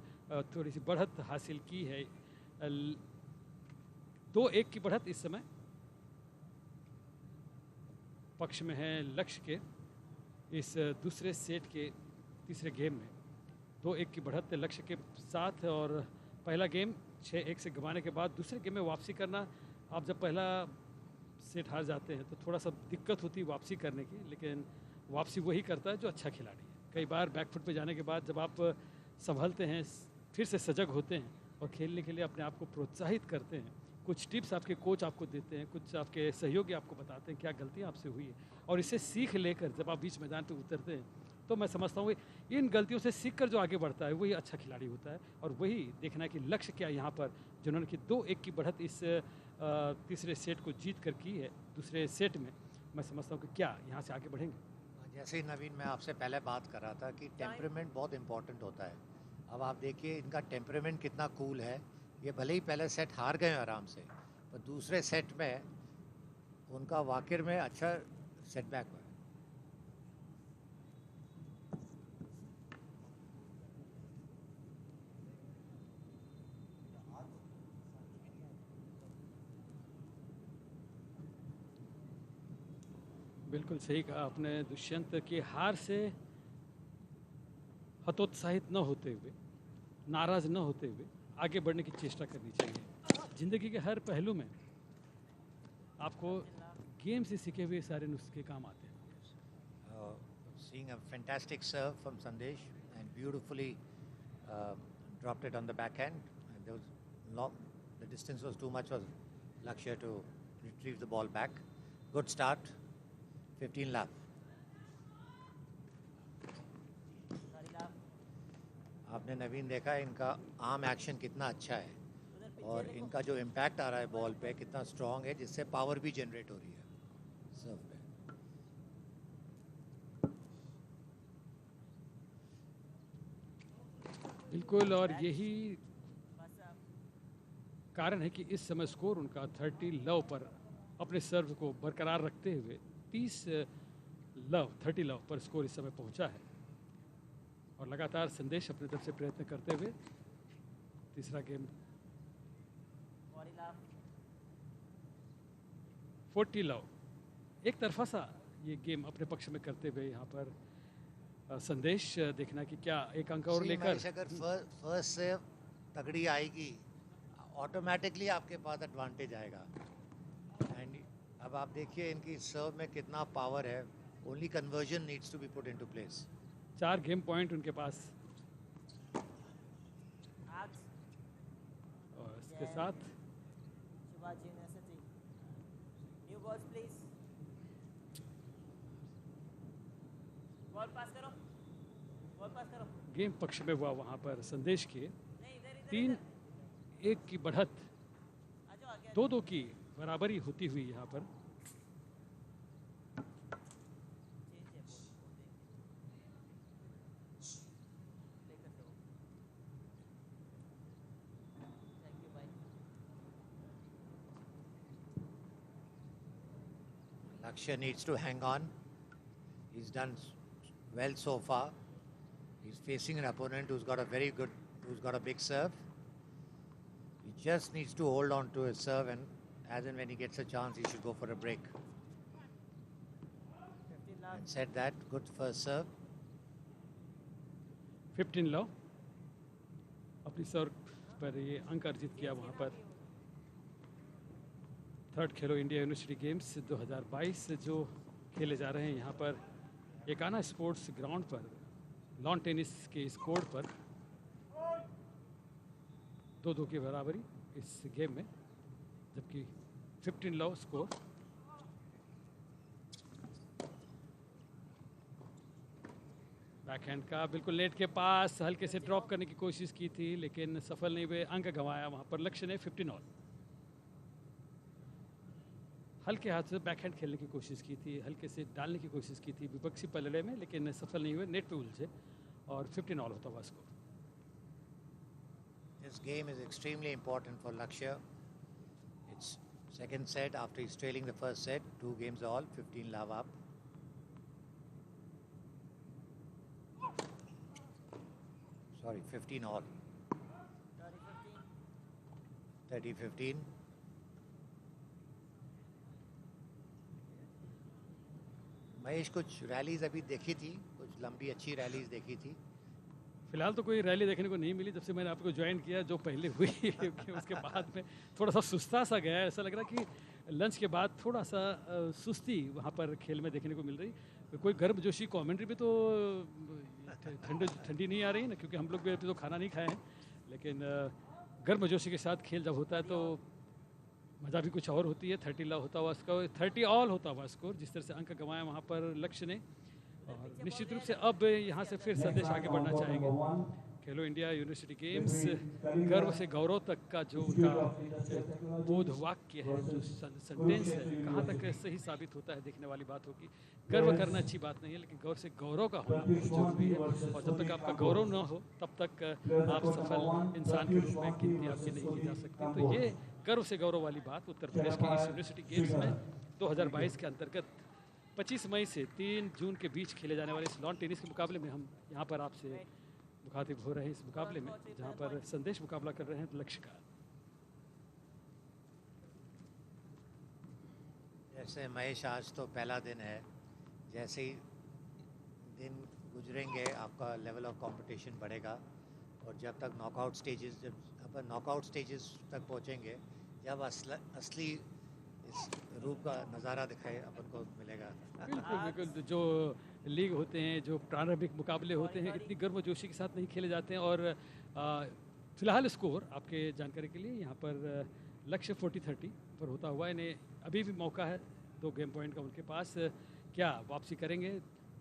थोड़ी सी बढ़त हासिल की है। 2-1 की बढ़त इस समय पक्ष में है लक्ष्य के। इस दूसरे सेट के तीसरे गेम में 2-1 की बढ़त लक्ष्य के साथ, और पहला गेम 6-1 से गंवाने के बाद दूसरे गेम में वापसी करना, आप जब पहला सेट हार जाते हैं तो थोड़ा सा दिक्कत होती है वापसी करने की, लेकिन वापसी वही करता है जो अच्छा खिलाड़ी है। कई बार बैकफुट पे जाने के बाद जब आप संभलते हैं, फिर से सजग होते हैं और खेलने के लिए अपने आप को प्रोत्साहित करते हैं, कुछ टिप्स आपके कोच आपको देते हैं, कुछ आपके सहयोगी आपको बताते हैं क्या गलतियाँ आपसे हुई है, और इससे सीख लेकर जब आप बीच मैदान पर उतरते हैं तो मैं समझता हूँ कि इन गलतियों से सीख कर जो आगे बढ़ता है वही अच्छा खिलाड़ी होता है। और वही देखना है कि लक्ष्य क्या यहाँ पर, जिन्होंने कि 2-1 की बढ़त इस तीसरे सेट को जीत कर की है, दूसरे सेट में मैं समझता हूँ कि क्या यहाँ से आगे बढ़ेंगे। जैसे ही नवीन, मैं आपसे पहले बात कर रहा था कि टेम्परामेंट बहुत इंपॉर्टेंट होता है। अब आप देखिए इनका टेम्परामेंट कितना कूल है। ये भले ही पहले सेट हार गए आराम से, पर दूसरे सेट में उनका वाकई में अच्छा सेटबैक हुआ। बिल्कुल सही कहा आपने दुष्यंत, की हार से हतोत्साहित न होते हुए, नाराज न होते हुए आगे बढ़ने की चेष्टा करनी चाहिए। जिंदगी के हर पहलू में आपको गेम से सीखे हुए सारे नुस्खे काम आते हैं। Seeing a fantastic serve from Sandesh and beautifully dropped it on the backhand. And there was the distance was too much for Lakshya to retrieve the ball back. Good start. 15 lap. आपने नवीन देखा इनका arm action कितना अच्छा है और इनका जो impact आ रहा है बॉल पे कितना स्ट्रॉन्ग है, जिससे पावर भी जनरेट हो रही है सर्व पे। बिल्कुल, और यही कारण है कि इस समय स्कोर उनका 30 लव पर अपने सर्व को बरकरार रखते हुए 30 लव पर स्कोर इस समय पहुंचा है। और लगातार संदेश अपने तरफ से प्रयत्न करते हुए तीसरा गेम 40 लव, एक तरफा सा ये गेम अपने पक्ष में करते हुए यहाँ पर संदेश देखना कि क्या एक अंक और लेकर, अगर फर्स्ट से तगड़ी आएगी ऑटोमेटिकली आपके पास एडवांटेज आएगा। एंड अब आप देखिए इनकी सर्व में कितना पावर है। Only conversion needs to be put into place. 4 game point उनके पास, और इसके साथ Shivaji university new balls please, ball pass करो, बॉल पास करो। गेम पक्ष में हुआ वहां पर संदेश के नहीं, इधर 3-1 की बढ़त, आ जाओ आगे। 2-2 की बराबरी होती हुई यहाँ पर Lakshya needs to hang on. He's done well so far. He's facing an opponent who's got a big serve. He just needs to hold on to his serve, and as and when he gets a chance, he should go for a break. And said that, good first serve. 15 love अपनी सर्व पर ये अंक अर्जित किया वहाँ पर। Third खेलो India university games 2022 जो खेले जा रहे हैं यहाँ पर एकाना स्पोर्ट्स ग्राउंड पर, लॉन टेनिस के इस कोर्ट पर 2-2 की बराबरी इस गेम में, जबकि 15 लव स्कोर। बैकहैंड का बिल्कुल नेट के पास हल्के से ड्रॉप करने की कोशिश की थी, लेकिन सफल नहीं हुए, अंक गंवाया वहाँ पर लक्ष्य ने। 15 ऑल। हल्के हाथ से बैकहैंड खेलने की कोशिश की थी, हल्के से डालने की कोशिश की थी विपक्षी पलड़े में, लेकिन सफल नहीं हुए, नेट पे उलझे और 15 ऑल होता हुआ score. This game is extremely important for Lakshya. It's second set after he's trailing the first set, 2 games all, 15 love up. Sorry, 15 all. 30-15. Mahesh, कुछ रैलीज अभी देखी थी, कुछ लंबी अच्छी रैलीज देखी थी? फिलहाल तो कोई रैली देखने को नहीं मिली जब से मैंने आपको ज्वाइन किया। जो पहले हुई उसके बाद में थोड़ा सा सुस्ता सा गया, ऐसा लग रहा कि लंच के बाद थोड़ा सा सुस्ती वहाँ पर खेल में देखने को मिल रही। कोई गर्मजोशी कमेंट्री पे तो ठंडी नहीं आ रही ना, क्योंकि हम लोग भी अभी तो खाना नहीं खाए हैं, लेकिन गर्मजोशी के साथ खेल जब होता है तो मज़ा भी कुछ और होती है। 30 लव होता हुआ स्कोर, 30 ऑल होता हुआ स्कोर, जिस तरह से अंक कमाया वहाँ पर लक्ष्य ने। और निश्चित रूप से अब यहाँ से फिर संदेश आगे बढ़ना चाहेंगे। खेलो इंडिया यूनिवर्सिटी गेम्स गर्व से गौरव तक का जो उनका बोध वाक्य है, जो सेंटेंस है, कहाँ तक सही साबित होता है देखने वाली बात होगी। गर्व करना अच्छी बात नहीं है, लेकिन गौरव से गौरव का होना बहुत जरूरी है। और जब तक आपका गौरव न हो तब तक आप सफल इंसान के रूप में गिनती आपकी नहीं की जा सकती। तो ये गर्व से गौरव वाली बात उत्तर प्रदेश के इस यूनिवर्सिटी गेम्स में 2022 के अंतर्गत 25 मई से 3 जून के बीच खेले जाने वाले इस लॉन टेनिस के मुकाबले में हम यहाँ पर आपसे मुखातिब हो रहे हैं। इस मुकाबले में जहाँ पर संदेश मुकाबला कर रहे हैं लक्ष्य का। जैसे महेश, आज तो पहला दिन है, जैसे ही दिन गुजरेंगे आपका लेवल ऑफ कंपटीशन बढ़ेगा। और जब तक नॉकआउट स्टेजेस, जब अपन नॉकआउट स्टेजेस तक पहुंचेंगे, जब असली इस रूप का नज़ारा दिखाए अपन को मिलेगा। बिल्कुल बिल्कुल, जो लीग होते हैं, जो प्रारंभिक मुकाबले होते हैं, इतनी गर्मजोशी के साथ नहीं खेले जाते हैं। और फिलहाल स्कोर आपके जानकारी के लिए यहाँ पर लक्ष्य 40-30 पर होता हुआ, इन्हें अभी भी मौका है 2 गेम पॉइंट का उनके पास। क्या वापसी करेंगे,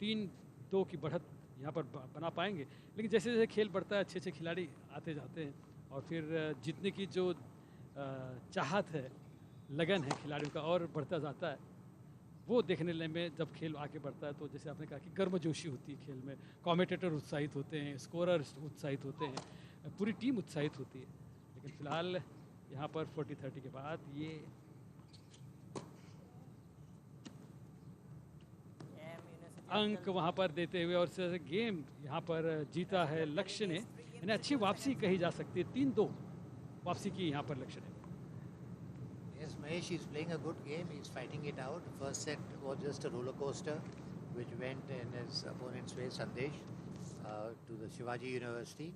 3-2 की बढ़त यहाँ पर बना पाएंगे। लेकिन जैसे जैसे खेल बढ़ता है, अच्छे अच्छे खिलाड़ी आते जाते हैं और फिर जीतने की जो चाहत है, लगन है खिलाड़ियों का, और बढ़ता जाता है। वो देखने में जब खेल आगे बढ़ता है तो जैसे आपने कहा कि गर्मजोशी होती है खेल में, कमेंटेटर उत्साहित होते हैं, स्कोरर उत्साहित होते हैं, पूरी टीम उत्साहित होती है। लेकिन फिलहाल यहाँ पर 40-30 के बाद ये अंक वहाँ पर देते हुए और गेम यहाँ पर जीता है लक्ष्य ने। यानी अच्छी वापसी कही जा सकती है, 3-2 वापसी की यहाँ पर लक्ष्य ने। Yes, Mahesh is playing a good game. He's fighting it out. First set was just a roller coaster, which went in his opponent's way, Sandesh, to the Shivaji University.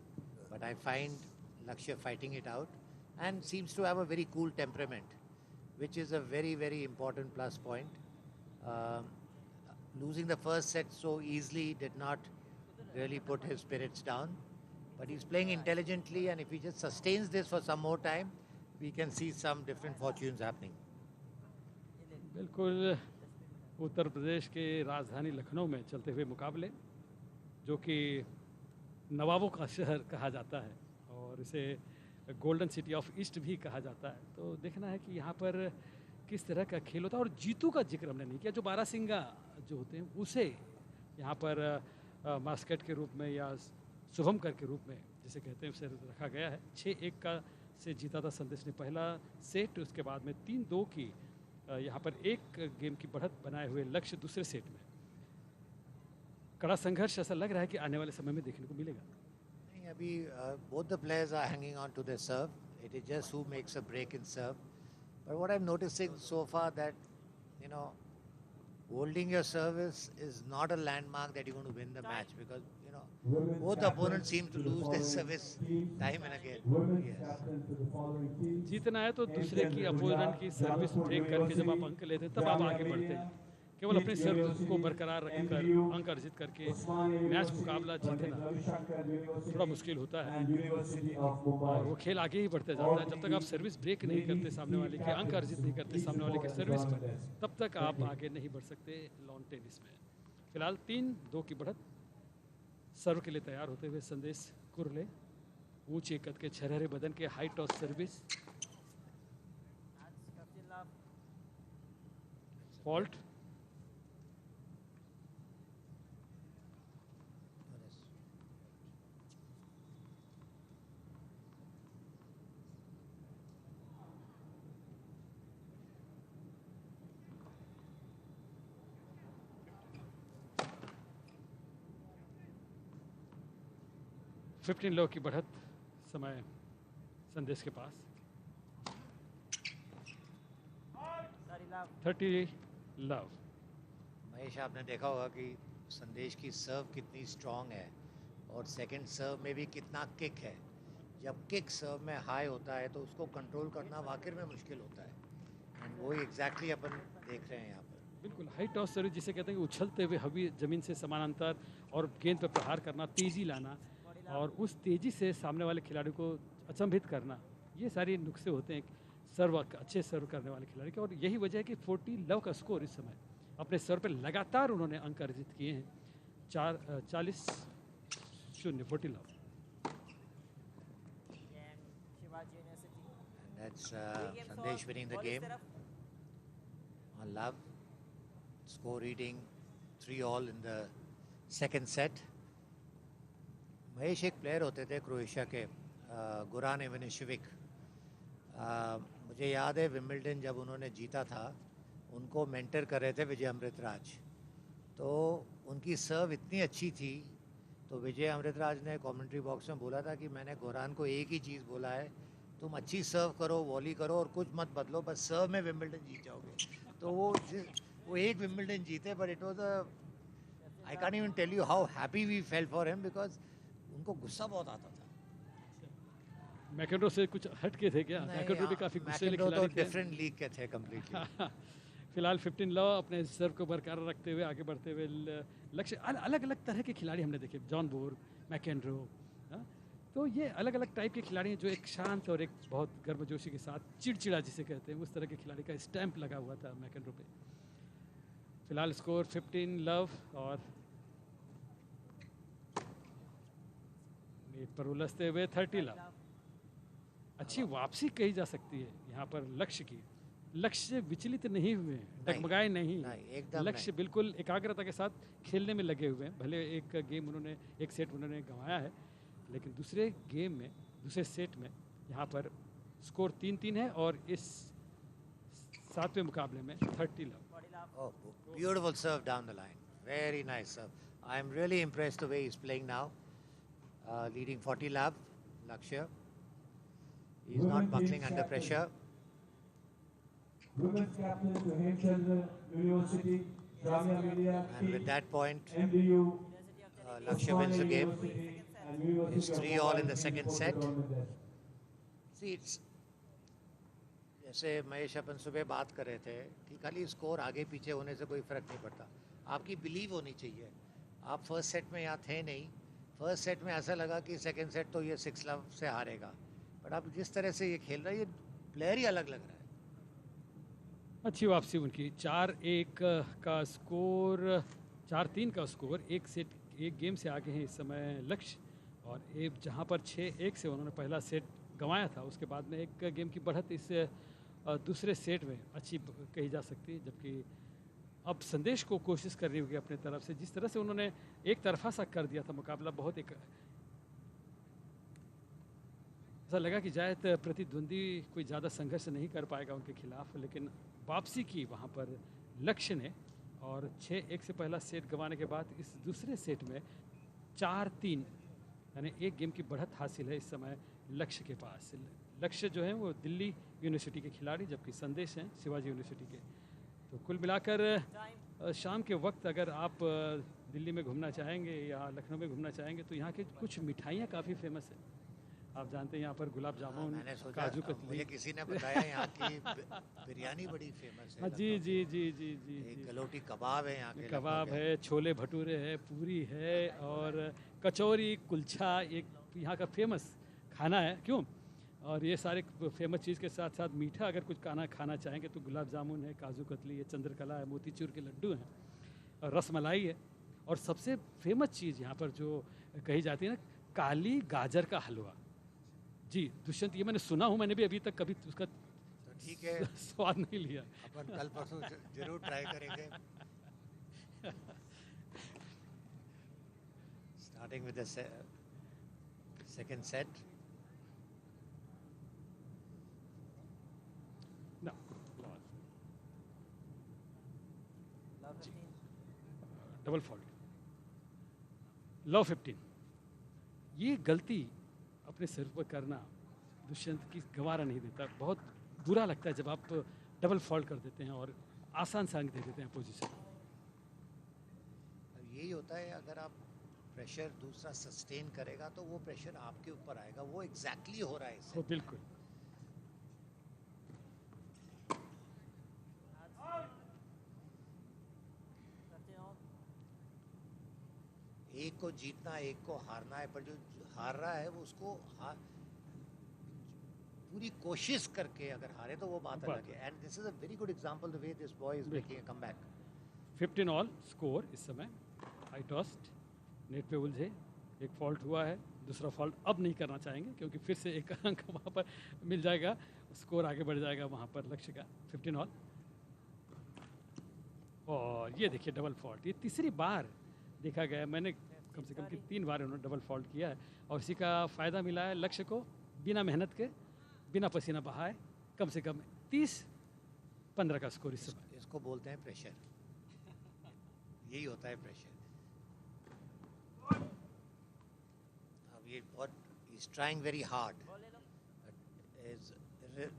But I find Lakshya fighting it out and seems to have a very cool temperament, which is a very, very important plus point. Losing the first set so easily did not really put his spirits down. But he's playing intelligently, and if he just sustains this for some more time, we can see some different fortunes happening. बिल्कुल, उत्तर प्रदेश के राजधानी लखनऊ में चलते हुए मुकाबले, जो कि नवाबों का शहर कहा जाता है और इसे गोल्डन सिटी ऑफ ईस्ट भी कहा जाता है। तो देखना है कि यहाँ पर किस तरह का खेल होता है। और जीतू का जिक्र हमने नहीं किया, जो बारासिंगा जो होते हैं उसे यहाँ पर मास्केट के रूप में या शुभमकर के रूप में जिसे कहते हैं उसे रखा गया है। 6-1 का से जीता था संदेश ने पहला सेट, उसके बाद में 3-2 की यहाँ पर एक गेम की बढ़त बनाए हुए लक्ष्य दूसरे सेट में। कड़ा संघर्ष ऐसा लग रहा है कि आने वाले समय में देखने को मिलेगा। नहीं, अभी both the players are hanging on to their serve. It is just who makes a break in serve. But what I'm noticing so far that, you know, holding your service is not a landmark that you're going to win the match, because, you know, both opponents seem to lose their service time and again. Yes. जीतना है तो दूसरे की opponent की service break करके जब आप अंक लेते हैं तब आप आगे बढ़ते हैं। केवल अपनी सर्विस को बरकरार रखकर अंक अर्जित करके मैच मुकाबला जीतना थोड़ा मुश्किल होता है और वो खेल आगे ही बढ़ते जाता है। जब तक आप सर्विस ब्रेक नहीं करते सामने वाले की, अंक अर्जित नहीं करते सामने वाले के सर्विस पर, तब तक आप आगे नहीं बढ़ सकते लॉन टेनिस में। फिलहाल 3-2 की बढ़त। सर्व के लिए तैयार होते हुए संदेश कुरले, ऊंचे कद के छरहरे बदन के high toss service, fault, fifteen love की बढ़त समय संदेश के पास। 30 लव। महेश, आपने देखा होगा कि संदेश की सर्व कितनी स्ट्रांग है और सेकंड सर्व में भी कितना किक है। जब किक सर्व में हाई होता है तो उसको कंट्रोल करना वाकई में मुश्किल होता है, एंड वही एग्जैक्टली अपन देख रहे हैं यहाँ पर। बिल्कुल, हाई टॉस सर्विस जिसे कहते हैं कि उछलते हुए हवा जमीन से समानांतर और गेंद पर प्रहार करना, तेजी लाना और उस तेजी से सामने वाले खिलाड़ी को अचंभित करना, ये सारे नुस्खे होते हैं सर्व अच्छे सर्व करने वाले खिलाड़ी के, और यही वजह है कि 40 लव का स्कोर इस समय अपने सर्व पे लगातार उन्होंने अंक अर्जित किए हैं। 40-0 40 love. Game Shivaji University. And that's Three games Sandesh for winning the Bowlers game तरफ. on love. Score reading 3-all in the second set. Mahesh एक प्लेयर होते थे क्रोएशिया के, गुरान इवानिशेविक। मुझे याद है विंबलडन जब उन्होंने जीता था, उनको मेंटर कर रहे थे विजय अमृतराज। तो उनकी सर्व इतनी अच्छी थी, तो विजय अमृतराज ने कमेंट्री बॉक्स में बोला था कि मैंने गुरान को एक ही चीज़ बोला है, तुम अच्छी सर्व करो, वॉली करो और कुछ मत बदलो, बस सर्व में विंबलडन जीत जाओगे। तो वो एक विंबलडन जीते, but it was I can even tell you how happy we felt for him, because उनको गुस्सा बहुत आता था। मैकेंड्रो से कुछ हट के थे क्या? मैकेंड्रो भी काफी गुस्सैले खिलाड़ी थे। डिफरेंट लीग के थे कंप्लीटली। फिलहाल 15 लव अपने सर्व को बरकरार रखते हुए आगे बढ़ते हुए लक्ष्य। अलग अलग तरह के खिलाड़ी हमने देखे, जॉन बोर्ग, मैकेंड्रो, तो ये अलग अलग टाइप के खिलाड़ी हैं जो एक शांत और एक बहुत गर्मजोशी के साथ चिड़चिड़ा जिसे कहते हैं, उस तरह के खिलाड़ी का स्टैंप लगा हुआ था मैकेंड्रो पे। फिलहाल स्कोर 15 लव और नेट पर उलझते हुए 30 लव। अच्छी वापसी कही जा सकती है यहाँ पर लक्ष्य की। लक्ष्य विचलित नहीं हुए, डगमगाए नहीं, एकदम लक्ष्य बिल्कुल एकाग्रता के साथ खेलने में लगे हुए हैं। भले एक गेम उन्होंने, एक सेट उन्होंने गंवाया है, लेकिन दूसरे गेम में, दूसरे सेट में यहाँ पर स्कोर 3-3 है और इस 7वें मुकाबले में 30 love. Oh, beautiful serve down the line. Very nice serve. I am really impressed the way he's playing now. Leading 40 love, Lakshya. He's not buckling under pressure. Women's captain to Hemchandra University, Jamia Media. And with that point, MDU. Lakshya wins the game. It's 3-all in the second set. See, it's जैसे महेश अपन सुबह बात कर रहे थे कि खाली score आगे पीछे होने से कोई फ़र्क नहीं पड़ता, आपकी बिलीव होनी चाहिए। आप फर्स्ट सेट में यहाँ थे नहीं, फर्स्ट सेट में ऐसा लगा कि सेकंड सेट तो ये 6 लव से हारेगा, बट अब जिस तरह से ये खेल रहा है, ये प्लेयर ही अलग लग रहा है। अच्छी वापसी उनकी। 4-1 का स्कोर, 4-3 का स्कोर, एक सेट, एक गेम से आगे हैं इस समय लक्ष्य। और एक जहाँ पर 6-1 से उन्होंने पहला सेट गंवाया था, उसके बाद में एक गेम की बढ़त इस दूसरे सेट में अच्छी कही जा सकती है। जबकि अब संदेश को कोशिश करनी होगी अपने तरफ से, जिस तरह से उन्होंने एक तरफा सा कर दिया था मुकाबला, बहुत एक ऐसा लगा कि शायद प्रतिद्वंदी कोई ज़्यादा संघर्ष नहीं कर पाएगा उनके खिलाफ, लेकिन वापसी की वहाँ पर लक्ष्य ने। और 6-1 से पहला सेट गंवाने के बाद इस दूसरे सेट में 4-3 यानी एक गेम की बढ़त हासिल है इस समय लक्ष्य के पास। लक्ष्य जो है वो दिल्ली यूनिवर्सिटी के खिलाड़ी, जबकि संदेश हैं शिवाजी यूनिवर्सिटी के। तो कुल मिलाकर शाम के वक्त अगर आप दिल्ली में घूमना चाहेंगे या लखनऊ में घूमना चाहेंगे तो यहाँ की कुछ मिठाइयाँ काफ़ी फेमस हैं। आप जानते हैं यहाँ पर गुलाब जामुन, काजू कतली, मुझे किसी ने बताया यहाँ की बिरयानी बड़ी फेमस है। जी जी जी जी जी, गलोटी कबाब है यहाँ के, कबाब है, छोले भटूरे है, पूरी है और कचौरी, कुलचा एक यहाँ का फेमस खाना है। क्यों? और ये सारे फेमस चीज़ के साथ साथ मीठा अगर कुछ खाना चाहेंगे तो गुलाब जामुन है, काजू कतली है, चंद्रकला है, मोतीचूर के लड्डू हैं और रसमलाई है। और सबसे फेमस चीज़ यहाँ पर जो कही जाती है ना, काली गाजर का हलवा। जी दुष्यंत, ये मैंने सुना हूँ, मैंने भी अभी तक कभी उसका ठीक है स्वाद नहीं लिया। अपन कल परसों जरूर ट्राई करेंगे। Starting with the second set. Double fault, love 15। ये गलती अपने सिर पर करना दुष्यंत की गवारा नहीं देता। बहुत बुरा लगता है जब आप डबल फॉल्ट कर देते हैं और आसान सा अंक दे देते हैं पोजीशन। यही होता है, अगर आप प्रेशर दूसरा सस्टेन करेगा तो वो प्रेशर आपके ऊपर आएगा। वो एग्जैक्टली हो रहा है इससे। बिल्कुल। एक को जीतना, एक को हारना है, पर जो हार रहा है वो उसको पूरी कोशिश करके अगर हारे तो वो बात अलग है. And this is a very good example the way this boy is making a comeback. 15 all score इस समय. हाई टॉस्ट नेट पे उलझे, एक फॉल्ट हुआ है, दूसरा फॉल्ट अब नहीं करना चाहेंगे क्योंकि फिर से एक अंक वहाँ पर मिल जाएगा, स्कोर आगे बढ़ जाएगा वहाँ पर लक्ष्य का. 15 ऑल. और ये देखिए डबल फॉल्ट, ये तीसरी बार देखा गया. मैंने कम से कम 3 बार उन्होंने डबल फॉल्ट किया है और इसी का फ़ायदा मिला है लक्ष्य को. बिना मेहनत के, बिना पसीना बहाए, कम से कम 30-15 का स्कोर इस समय. इसको बोलते हैं प्रेशर. यही होता है प्रेशर. अब ये बहुत he's trying very hard, but his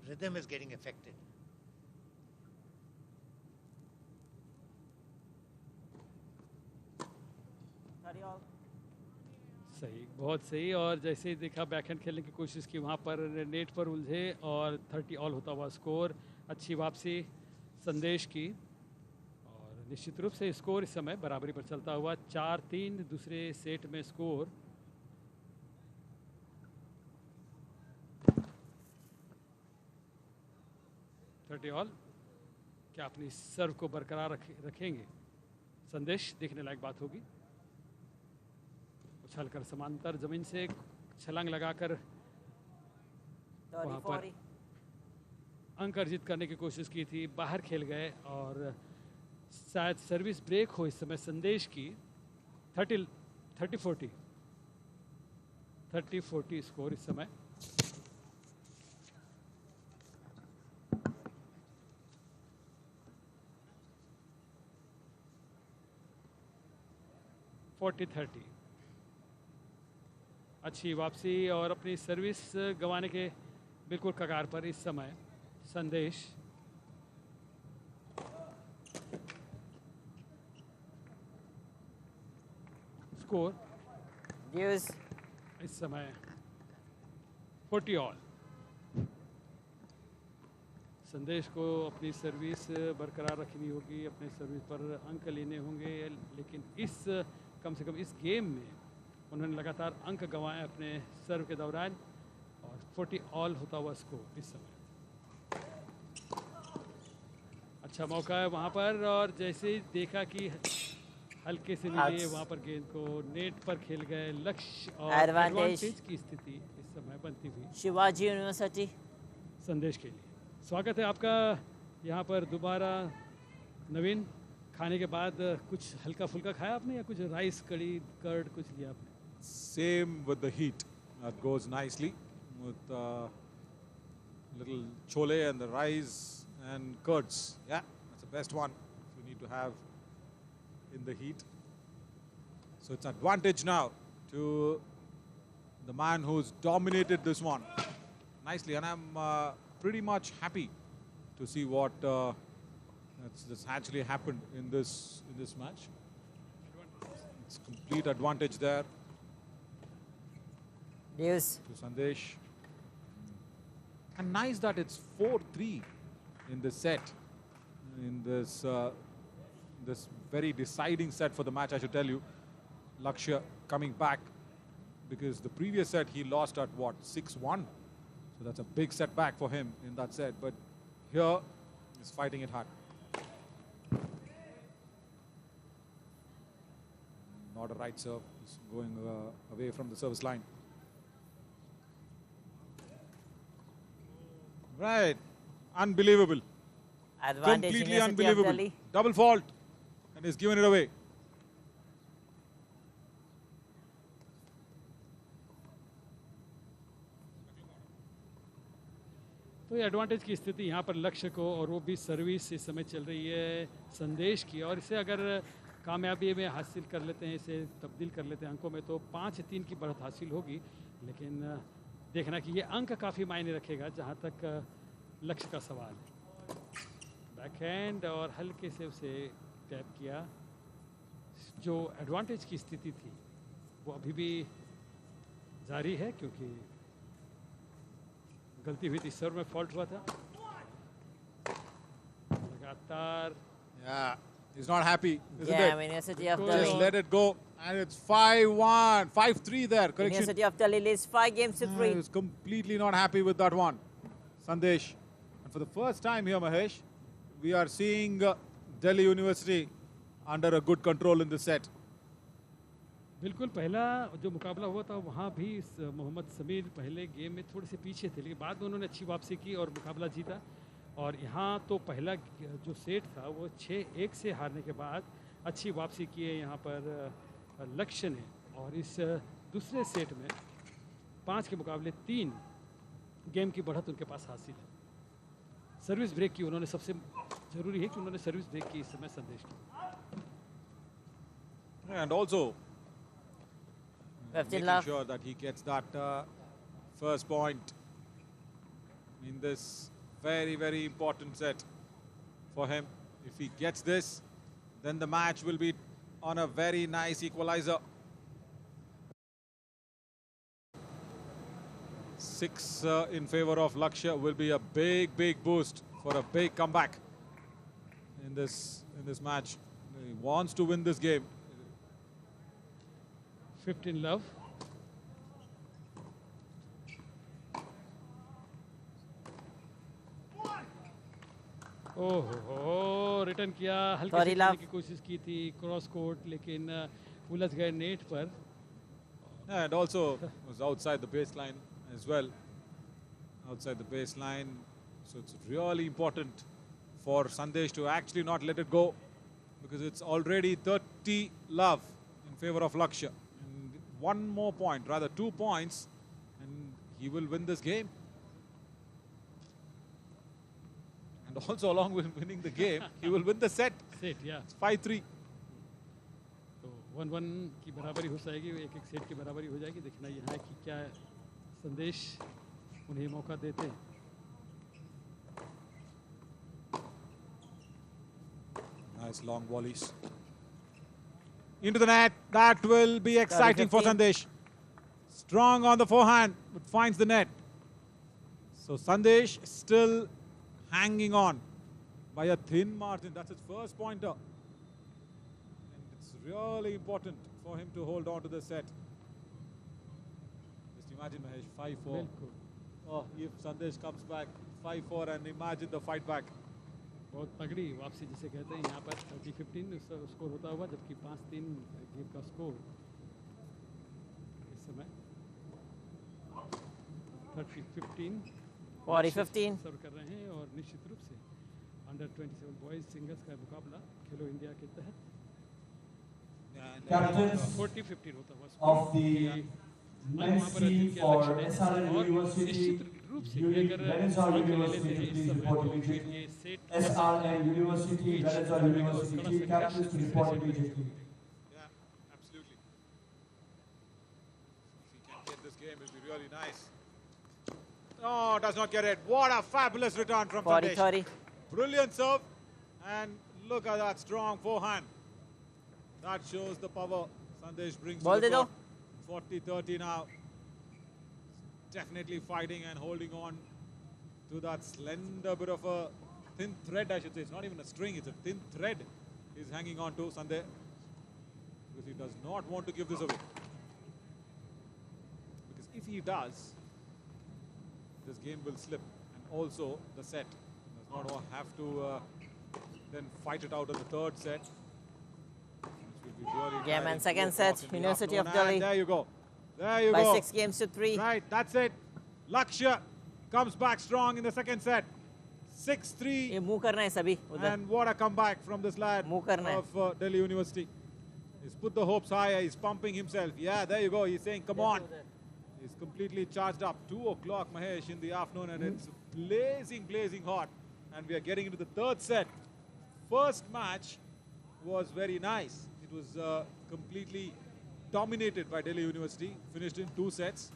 rhythm is getting affected. सही, बहुत सही. और जैसे ही देखा बैकहैंड खेलने की कोशिश की, वहाँ पर नेट पर उलझे और 30 ऑल होता हुआ स्कोर. अच्छी वापसी संदेश की और निश्चित रूप से स्कोर इस समय बराबरी पर चलता हुआ. 4-3 दूसरे सेट में स्कोर. ऑल. क्या अपनी सर्व को बरकरार रखेंगे संदेश, देखने लायक बात होगी. उछलकर समांतर जमीन से छलांग लगाकर वहाँ पर अंक अर्जित करने की कोशिश की थी, बाहर खेल गए और शायद सर्विस ब्रेक हो इस समय संदेश की. 30-40 स्कोर इस समय. अच्छी वापसी और अपनी सर्विस गंवाने के बिल्कुल कगार पर इस समय संदेश. Score Deuce. इस समय 40 ऑल. संदेश को अपनी सर्विस बरकरार रखनी होगी, अपने सर्विस पर अंक लेने होंगे, लेकिन इस कम से कम इस गेम में उन्होंने लगातार अंक गंवाए अपने सर्व के दौरान और 40 ऑल होता हुआ स्कोर इस समय. अच्छा मौका है वहाँ पर और जैसे ही देखा कि हल्के से लिए वहाँ पर गेंद को नेट पर खेल गए लक्ष्य और एडवांटेज की स्थिति इस समय बनती हुई शिवाजी यूनिवर्सिटी संदेश के लिए. स्वागत है आपका यहाँ पर दोबारा नवीन. खाने के बाद कुछ हल्का फुल्का खाया आपने या कुछ राइस कड़ी कर्ड कुछ लिया आपने? Same with the heat. That goes nicely with little chole and the rice and curds. Yeah, that's the best one you need to have in the heat. So it's advantage now to the man who's dominated this one nicely, and I'm pretty much happy to see what that's actually happened in this match. It's complete advantage there Deuce. to Sandesh. And nice that it's 4-3 in this set, in this very deciding set for the match, I should tell you. Lakshya coming back because the previous set he lost at what, 6-1? So that's a big setback for him in that set. But here he's fighting it hard. Not a right serve. He's going away from the service line. Right. Unbelievable. Advantage Completely University of unbelievable. Delhi. Double fault. And he's given it away. तो ये advantage की स्थिति यहाँ पर लक्ष्य को और वो भी सर्विस इस समय चल रही है संदेश की और इसे अगर कामयाबी में हासिल कर लेते हैं, इसे तब्दील कर लेते हैं अंकों में तो 5-3 की बढ़त हासिल होगी. लेकिन देखना कि ये अंक काफ़ी मायने रखेगा जहाँ तक लक्ष्य का सवाल है. बैकहैंड और हल्के से उसे टैप किया. जो एडवांटेज की स्थिति थी वो अभी भी जारी है क्योंकि गलती हुई थी, सर्व में फॉल्ट हुआ था लगातार. Yeah, he's not happy, isn't Yeah, it? University of Just Delhi. let it go. And it's 5-1, 5-3 there. Correction. University of Delhi leads 5 games to 3. He's completely not happy with that one. Sandesh. And for the first time here, Mahesh, we are seeing Delhi University under a good control in the set. बिल्कुल पहला जो मुकाबला हुआ था वहाँ भी मोहम्मद समीर पहले game में थोड़े से पीछे थे, लेकिन बाद में उन्होंने अच्छी वापसी की और मुकाबला जीता। और यहाँ तो पहला जो सेट था वो 6-1 से हारने के बाद अच्छी वापसी की है यहाँ पर लक्ष्य ने। और इस दूसरे सेट में 5 के मुकाबले 3 गेम की बढ़त उनके पास हासिल है। सर्विस ब्रेक की उन्होंने, सबसे ज़रूरी है कि उन्होंने सर्विस ब्रेक की इस समय संदेश की। And also 15 making love. sure that he gets that first point in this very, very important set for him. If he gets this, then the match will be on a very nice equalizer. 6 in favor of Lakshya will be a big, big boost for a big comeback in this match. He wants to win this game. 15 love. ओहो, return किया, हल्के से करने की कोशिश की थी cross court, लेकिन उलझ गए नेट पर। And also was outside the baseline as well. Outside the baseline. So it's really important for Sandesh to actually not let it go, because it's already 30 love in favor of Lakshya. And one more point, rather 2 points, and he will win this game. And also along with winning the game, he will win the set. Set या It's 5-3. तो 1-1 की बराबरी हो जाएगी, एक set की बराबरी हो जाएगी। देखना यहाँ है कि क्या संदेश उन्हें मौका देते हैं। Nice long volleys. Into the net. That will be exciting for Sandesh. Strong on the forehand, but finds the net. So Sandesh still hanging on by a thin margin. That's his first pointer. And it's really important for him to hold on to the set. Just imagine, Mahesh, 5-4. बिल्कुल, Oh, if Sandesh comes back 5-4, and imagine the fight back. बहुत तगड़ी वापसी जिसे कहते हैं। यहाँ पर 30-15 score होता हुआ, जबकि 5-3 गेम का स्कोर इस समय 30-15 40-15 सर्व कर रहे हैं। और निश्चित रूप से अंडर 27 बॉयज सिंगल्स का मुकाबला खेलो इंडिया के तहत Captains 40-15 होता हुआ of the men's team for SRL और University, निश्चित रूप से Unique अगर Venezuela अंक ले University, लेते हैं इस please समय report तो फिर immediately. ये set SRL University, Venezuela University team captains to report immediately. Yeah, absolutely. If he can get this game, it'll be really nice. Oh, does not get it. What a fabulous return from Sandesh. 40-30. Brilliant serve. And look at that strong forehand. That shows the power Sandesh brings Ball to the de do. court. 40-30 now. Definitely fighting and holding on to that slender bit of a thin thread, I should say. It's not even a string, it's a thin thread he's hanging on to, Sandesh. Because he does not want to give this away. Because if he does, this game will slip. And also the set does not have to then fight it out in the third set. Which will be really Game tiring. and second 2 set, o'clock in the University of afternoon. Delhi. And there you go. There you By go. 6 games to 3. Right, that's it. Lakshya comes back strong in the second set. 6-3. ये move करना है सभी उधर। And what a comeback from this lad Move करना है। of Delhi University. He's put the hopes higher. He's pumping himself. Yeah, there you go. He's saying, come on. He's completely charged up. 2 o'clock, Mahesh, in the afternoon, and it's blazing, blazing hot. And we are getting into the third set. First match was very nice. It was completely dominated by Delhi University, finished in 2 sets.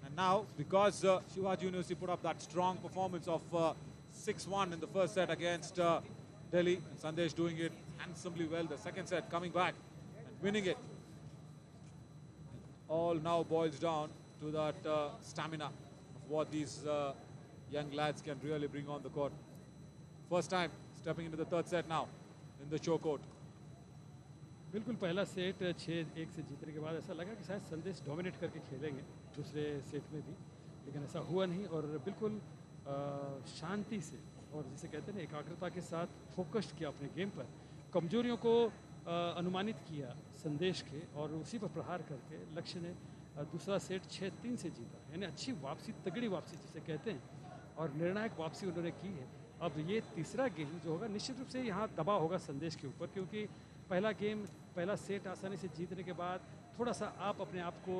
And now, because Shivaji University put up that strong performance of 6-1 in the first set against Delhi, and Sandesh doing it handsomely well. The second set coming back and winning it. All now boils down to that stamina of what these young lads can really bring on the court. First time stepping into the third set now in the show court. बिल्कुल पहला set 6-1 से जीतने के बाद ऐसा लगा कि शायद संदेश डोमिनेट करके खेलेंगे दूसरे सेट में भी, लेकिन ऐसा हुआ नहीं। और बिल्कुल शांति से और जिसे कहते हैं ना एकाग्रता के साथ फोकस्ड किया अपने गेम पर, कमजोरियों को अनुमानित किया संदेश के और उसी पर प्रहार करके लक्ष्य ने दूसरा सेट 6-3 से जीता। यानी अच्छी वापसी, तगड़ी वापसी जिसे कहते हैं, और निर्णायक वापसी उन्होंने की है। अब ये तीसरा गेम जो होगा निश्चित रूप से यहाँ दबाव होगा संदेश के ऊपर, क्योंकि पहला गेम, पहला सेट आसानी से जीतने के बाद थोड़ा सा आप अपने आप को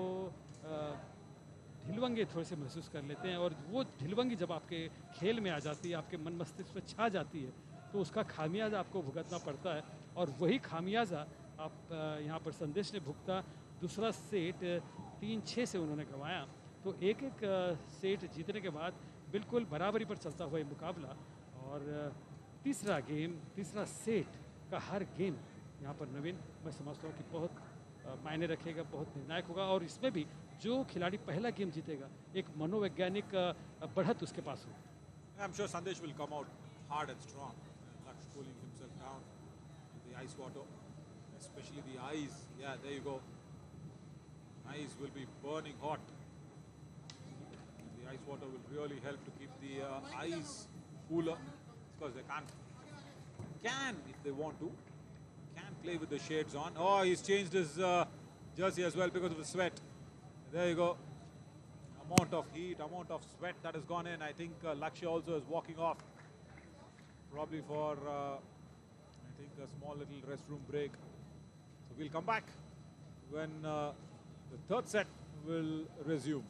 ढिलवंगे थोड़े से महसूस कर लेते हैं, और वो ढिलवंगी जब आपके खेल में आ जाती है, आपके मन मस्तिष्क पर छा जाती है, तो उसका खामियाजा आपको भुगतना पड़ता है। और वही खामियाजा आप यहाँ पर संदेश ने भुगता। दूसरा सेट 3-6 से उन्होंने गंवाया, तो एक एक सेट जीतने के बाद बिल्कुल बराबरी पर चलता हुआ ये मुकाबला। और तीसरा गेम, तीसरा सेट का हर गेम यहाँ पर नवीन, मैं समझता हूँ कि बहुत मायने रखेगा, बहुत निर्णायक होगा। और इसमें भी जो खिलाड़ी पहला गेम जीतेगा, एक मनोवैज्ञानिक बढ़त उसके पास होगी। I'm sure Sandesh will come out hard and strong. Laksh cooling himself down in the ice water, especially the eyes. Yeah, there you go. Eyes will be burning hot. The ice water will really help to keep the eyes cooler, because they can, if they want to, can play with the shades on. Oh, he's changed his jersey as well because of the sweat. There you go. Amount of heat, amount of sweat that has gone in. I think Lakshya also is walking off, probably for I think a small little restroom break. So we'll come back when the third set will resume.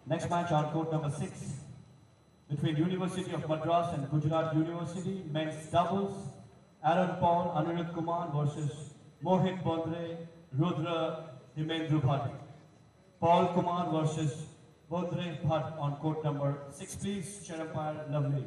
Next match on court number 6 between University of Madras and Gujarat University, men's doubles. Aaron Paul, Anirudh Kumar versus Mohit Bondre, Rudra Himendra Bhatt. Paul Kumar versus Bondre Bhatt on court number 6, please. Chair umpire, Lovely.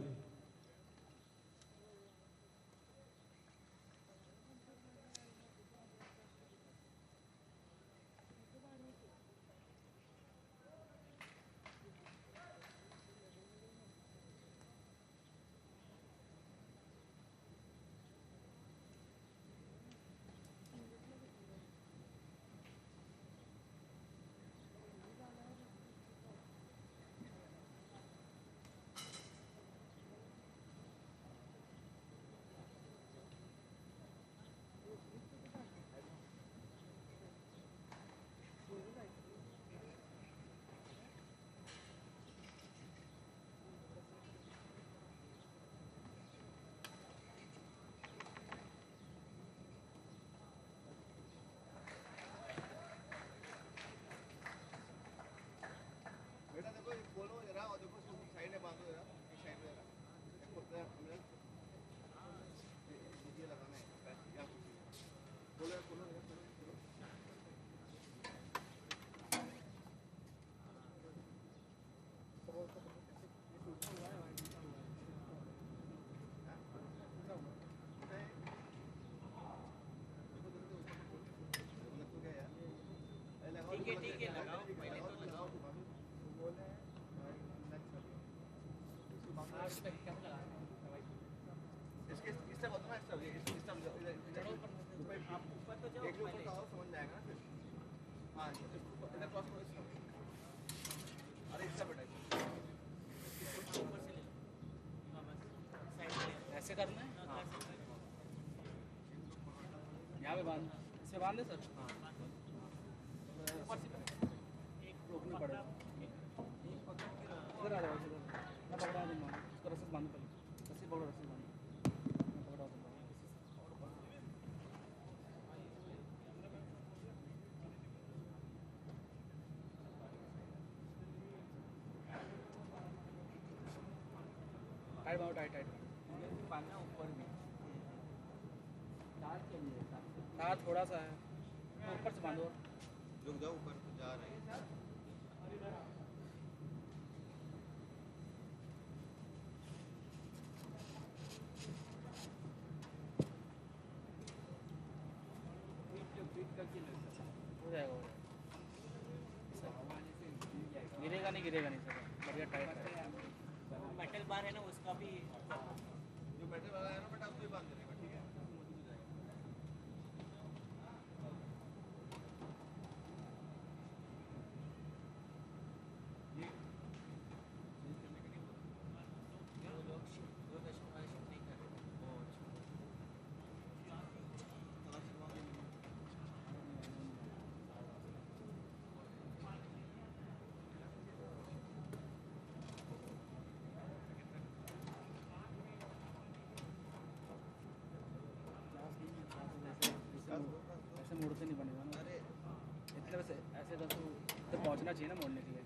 ऐसे करना है यहाँ पे बांध इसे बांध दे sir रोकना पड़ेगा इधर आ जाओ इधर मैं पकड़ा दूंगा उसको रस्सी से बांधो पहले रस्सी पकड़ो रस्सी बांधो मैं पकड़ा दूंगा टाइट बांधो टाइट टाइट बांधना ऊपर भी तार थोड़ा सा है तो ऊपर से बांधो रुक जाओ ऊपर तो जा रहे हैं हो जाएगा गिरेगा नहीं सर बढ़िया टाइट है मेटल बार है ना उसका भी जो मेटल वाला है ना बेटा उसको ही बांध देना ठीक है ऐसे मोड़ते नहीं बनेगा ना अरे इतने वैसे ऐसे तो पहुंचना चाहिए ना मोड़ने के लिए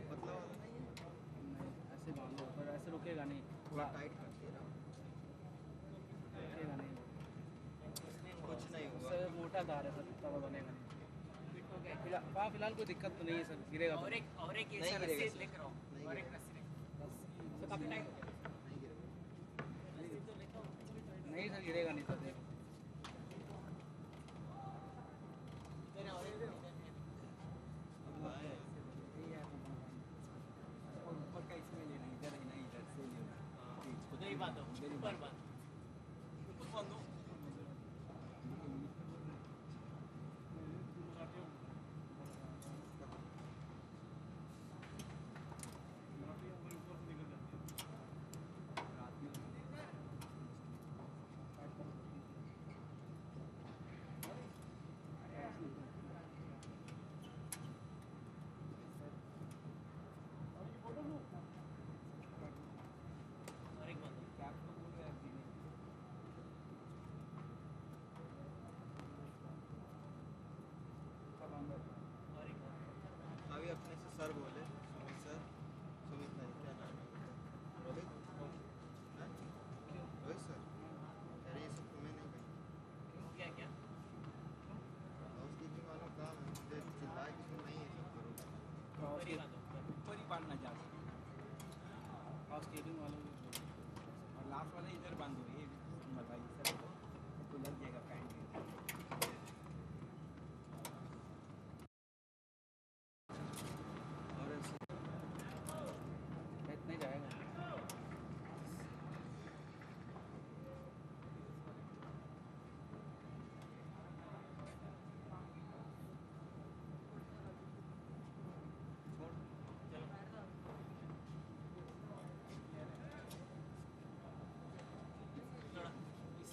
पतला वाला नहीं है नहीं ऐसे बांधो पर ऐसे रुकेगा नहीं थोड़ा टाइट कर दे रहा रुकेगा नहीं कुछ नहीं हुआ उससे मोटा तार है सर तवा बनेगा नहीं फिलहाल कोई दिक्कत तो नहीं है सर गिरेगा तो और एक नहीं ऐसा गिरेगा रस्सी सर। लेकर आओ नहीं और एक गिरेगा। रस्सी तो काफी टाइट हो गया नहीं गिरेगा रस्सी तो लेकर आओ नहीं सर गिरेगा नहीं सर देखो इधर और इधर ऊपर का इसमें लेना इधर ही नहीं इधर से लेना उधर ही बांधो ऊपर बांधो ऊपर बांधो और एक बांधो और एक बांधो अभी अपने से सर बोले सुमित सर सुमित नहीं क्या नाम है रोहित हाँ? रोहित सर अरे ये सब तुम्हें नहीं कहीं क्या क्या हाउस कीपिंग वाला काम है मुझे चिल्लाए कि तुम नहीं ये सब करो ऊपर ही बांधो ऊपर ही बांधना जा हाउस कीपिंग वालों को और लास्ट वाला इधर बांधो ये बताइए सर तो लग जाएगा पैंट और ऐसे नहीं जाएगा थोड़ा इस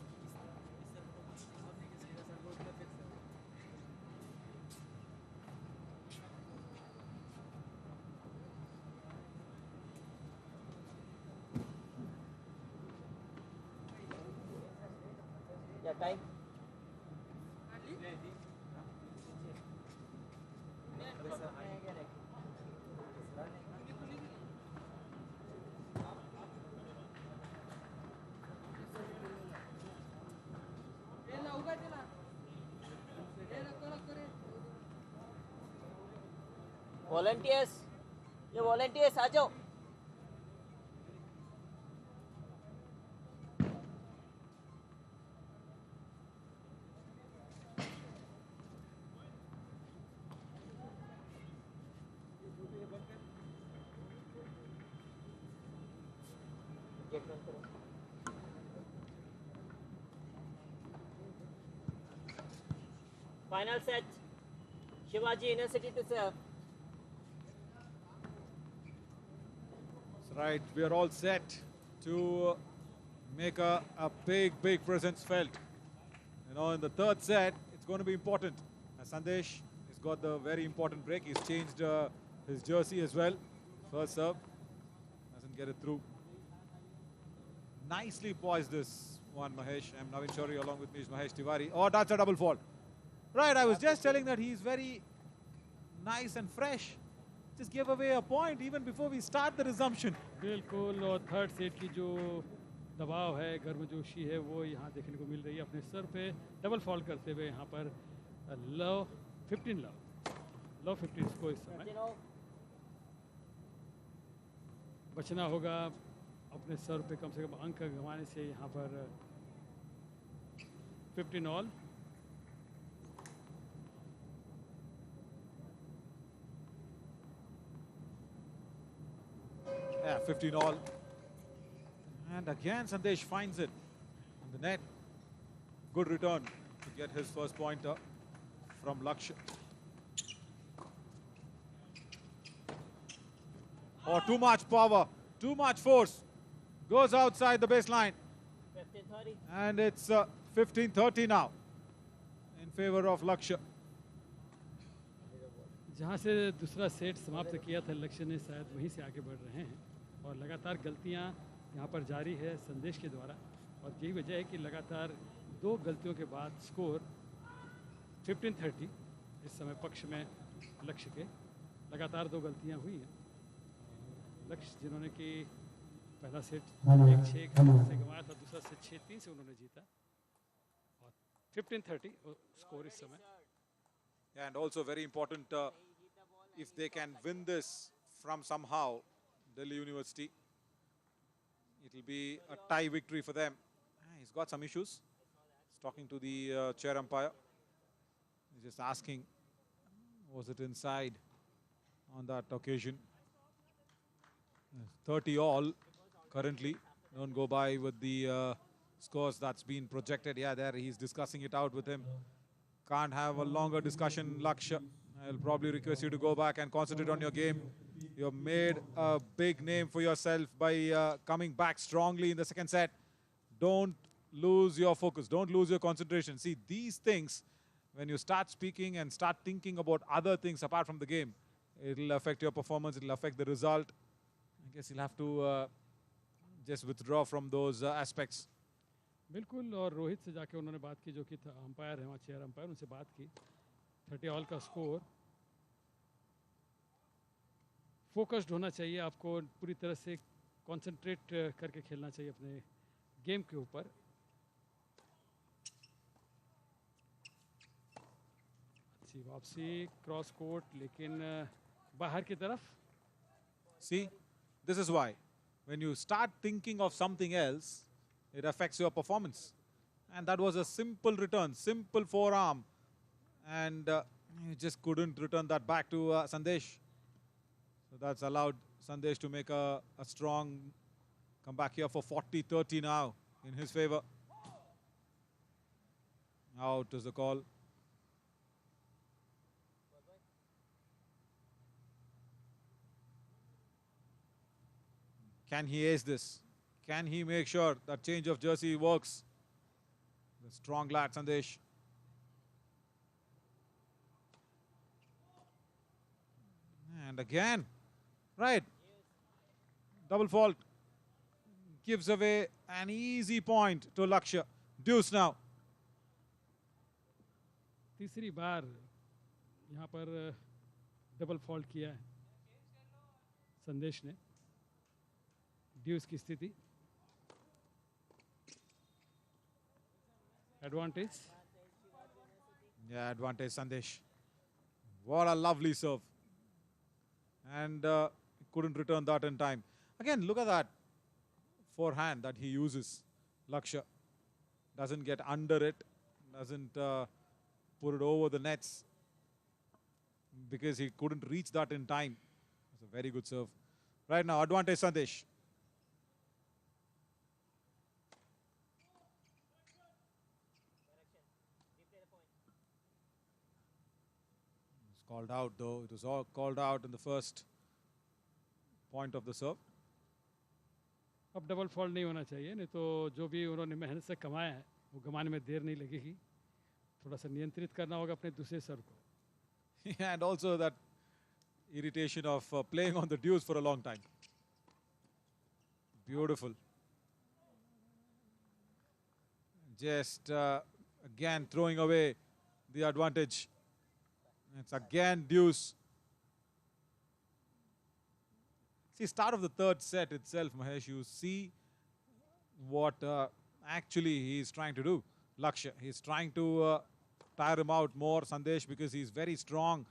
सर को सीधा सर को उधर फिक्स करो क्या टाइम वॉलंटियर्स ये वॉलंटियर्स आ जाओ Final set. Shivaji University to serve. That's right. We are all set to make a big presence felt. You know, in the third set, it's going to be important. Sandesh has got the very important break. He's changed his jersey as well. First serve. Doesn't get it through. Nicely poised this one, Mahesh. I'm Navin Chaudhary along with me is Mahesh Tiwari. Oh, that's a double fault. Right, I was just telling that he's very nice and fresh. Just gave away a point even before we start the resumption. बिल्कुल, और third set की जो दबाव है, गर्मजोशी है, वो यहाँ देखने को मिल रही है। अपने सर पे डबल फॉल करते हुए यहाँ पर लव 15 लव 15 इसको इस समय बचना होगा। अपने सर पे कम से कम अंक गंवाने से यहाँ पर 15 all. Yeah, 15 all. And again, Sandesh finds it on the net. Good return to get his first pointer from Lakshya. Oh, too much power, too much force. Goes outside the baseline. 15-30. And it's 15-30 now in favor of Lakshya. जहाँ से दूसरा set समाप्त किया था लक्ष्य ने, शायद वहीं से आगे बढ़ रहे हैं और लगातार गलतियाँ यहाँ पर जारी है संदेश के द्वारा। और यही वजह है कि लगातार दो गलतियों के बाद स्कोर 15-30 इस समय पक्ष में लक्ष्य के। लगातार दो गलतियाँ हुई हैं। लक्ष्य जिन्होंने कि पहला सेट 1-6 से गंवाया था, दूसरा सेट 6-3 से उन्होंने जीता और 15-30 स्कोर इस समय। And also very important, if they can win this from somehow Delhi University, it will be a tie victory for them. He's got some issues. He's talking to the chair umpire. He's just asking, was it inside on that occasion? 30 all currently. Don't go by with the scores that's been projected. Yeah, there he's discussing it out with him. Can't have a longer discussion, Lakshya. I'll probably request you to go back and concentrate on your game. You've made a big name for yourself by coming back strongly in the second set. Don't lose your focus. Don't lose your concentration. See, these things, when you start speaking and start thinking about other things apart from the game, it'll affect your performance. It'll affect the result. I guess you'll have to just withdraw from those aspects. बिल्कुल, और रोहित से जाके उन्होंने बात की, जो कि umpire है वहाँ, चेयर अंपायर, उनसे बात की। 30 ऑल का स्कोर। फोकस्ड होना चाहिए आपको, पूरी तरह से कंसंट्रेट करके खेलना चाहिए अपने गेम के ऊपर। अच्छी वापसी, क्रॉस कोर्ट, लेकिन बाहर की तरफ। See, this is why when you start thinking of something else, it affects your performance. And that was a simple return, simple forearm. And you just couldn't return that back to Sandesh. So that's allowed Sandesh to make a strong comeback here for 40-30 now in his favor. Out is the call. Can he ace this? Can he make sure that change of jersey works? The strong lad, Sandesh. And again, right. Double fault. Gives away an easy point to Lakshya. Deuce now. तीसरी बार यहाँ पर double fault किया है संदेश ने। ड्यूस की स्थिति। Advantage. Yeah, advantage Sandesh. What a lovely serve. And couldn't return that in time. Again, look at that forehand that he uses. Lakshya doesn't get under it, doesn't put it over the nets because he couldn't reach that in time. It's a very good serve. Right now, advantage Sandesh. Called out though. It was all called out in the first point of the serve. अब double fault नहीं होना चाहिए, नहीं तो जो भी उन्होंने मेहनत से कमाया है वो गंवाने में देर नहीं लगेगी. थोड़ा सा नियंत्रित करना होगा अपने दूसरे सर्व को. And also that irritation of playing on the deuce for a long time. Beautiful. Just again throwing away the advantage. It's again deuce. See, start of the third set itself, Mahesh, you see what actually he's trying to do. Lakshya, he's trying to tire him out more, Sandesh, because he's very strong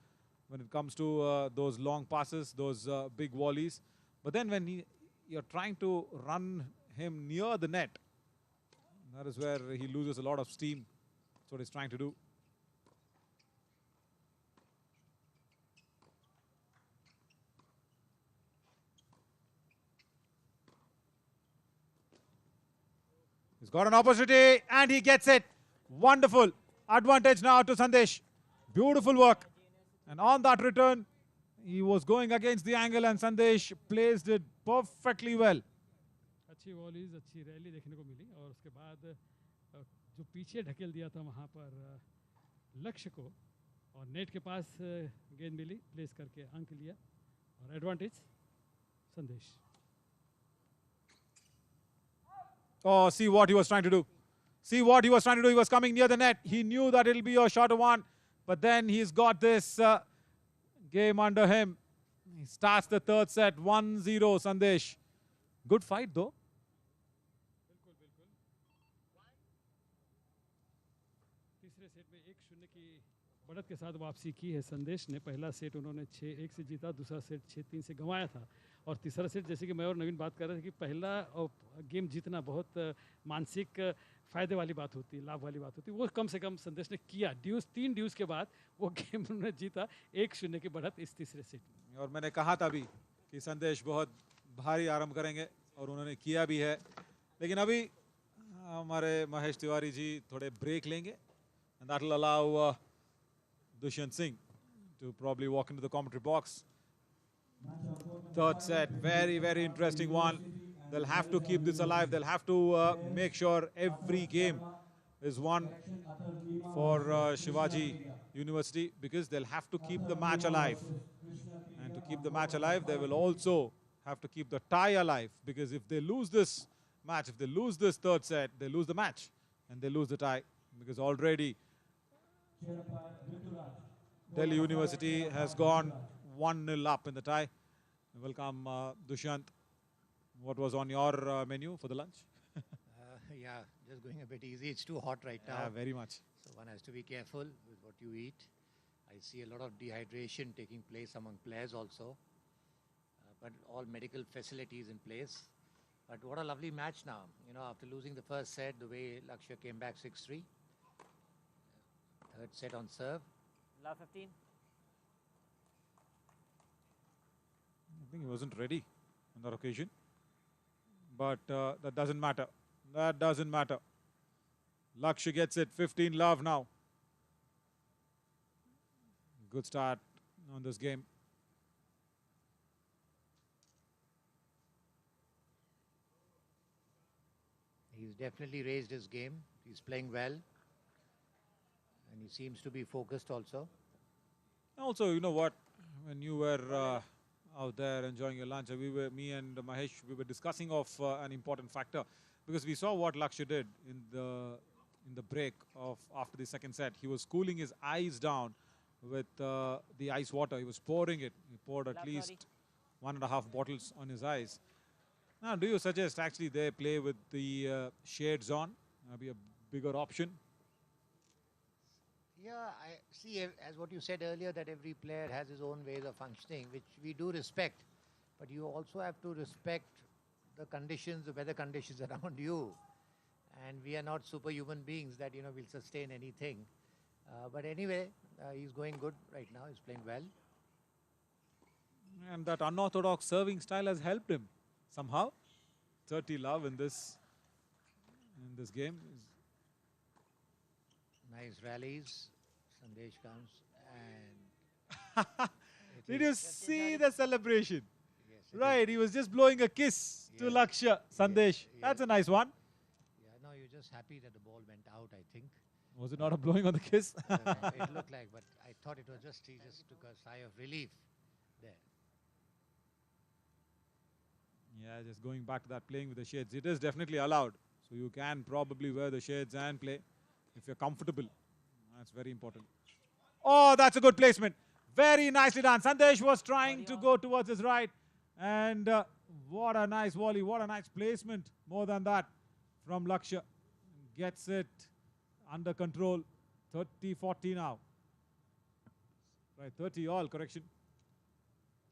when it comes to those long passes, those big volleys. But then when you're trying to run him near the net, that is where he loses a lot of steam. That's what he's trying to do. He's got an opportunity and he gets it. Wonderful. Advantage now to Sandesh. Beautiful work. And on that return, he was going against the angle and Sandesh placed it perfectly well. अच्छी volleys, अच्छी rally देखने को मिली और उसके बाद जो पीछे ढकेल दिया था वहाँ पर लक्ष्य को और नेट के पास गेंद मिली, प्लेस करके अंक लिया और एडवांटेज संदेश. Oh, see what he was trying to do. See what he was trying to do. He was coming near the net. He knew that it'll be a shorter one. But then he's got this game under him. He starts the third set 1-0, Sandesh. Good fight though. बिल्कुल बिल्कुल. तीसरे set में 1-0 की बढ़त के साथ वापसी की है संदेश ने. पहला सेट उन्होंने 6-1 से जीता, दूसरा सेट 6-3 से गंवाया था और तीसरा सेट जैसे कि मैं और नवीन बात कर रहे थे कि पहला गेम जीतना बहुत मानसिक फायदे वाली बात होती है, लाभ वाली बात होती है. वो कम से कम संदेश ने किया. ड्यूस 3 ड्यूस के बाद वो गेम उन्होंने जीता. 1-0 की बढ़त इस तीसरे सेट में. और मैंने कहा था भी कि संदेश बहुत भारी आरंभ करेंगे और उन्होंने किया भी है. लेकिन अभी हमारे महेश तिवारी जी थोड़े ब्रेक लेंगे. And that will allow Dushyant Singh to probably walk into the commentary box. Third set, very, very interesting one. They'll have to keep this alive. They'll have to make sure every game is won for Shivaji University because they'll have to keep the match alive. And to keep the match alive, they will also have to keep the tie alive because if they lose this match, if they lose this third set, they lose the match and they lose the tie because already Delhi University has gone 1-0 up in the tie. Welcome, Dushyant. What was on your menu for the lunch? Yeah, just going a bit easy. It's too hot right now. Yeah, very much. So one has to be careful with what you eat. I see a lot of dehydration taking place among players also. But all medical facilities in place. But what a lovely match now. You know, after losing the first set, the way Lakshya came back 6-3. Third set on serve. Love 15. I think he wasn't ready on that occasion. But that doesn't matter. That doesn't matter. Lakshya gets it. 15 love now. Good start on this game. He's definitely raised his game. He's playing well. And he seems to be focused also. Also, you know what? When you were out there enjoying your lunch, me and Mahesh, we were discussing of an important factor because we saw what Lakshya did in the break of after the second set. He was cooling his eyes down with the ice water. He was pouring it. He poured at least 1.5 bottles on his eyes. Now, do you suggest actually they play with the shades on? Maybe a bigger option? Yeah, I see, as what you said earlier, that every player has his own ways of functioning, which we do respect. But you also have to respect the conditions, the weather conditions around you. And we are not superhuman beings that, will sustain anything. But anyway, he's going good right now. He's playing well. And that unorthodox serving style has helped him somehow. 30 love in this game. Nice rallies. Sandesh comes and Did you see the celebration? Yes, Right, he was just blowing a kiss to Yes. Lakshya, Sandesh. Yes. That's a nice one. Yeah, no, you're just happy that the ball went out, I think. Was it not a blowing on the kiss? I don't know, it looked like, but I thought it was just, he just took a sigh of relief there. Yeah, just going back to that playing with the shades. It is definitely allowed. So you can probably wear the shades and play if you're comfortable. That's very important. Oh, that's a good placement. Very nicely done. Sandesh was trying to go towards his right. And what a nice volley. What a nice placement. More than that from Lakshya. Gets it under control. 30-40 now. Right, 30 all, correction.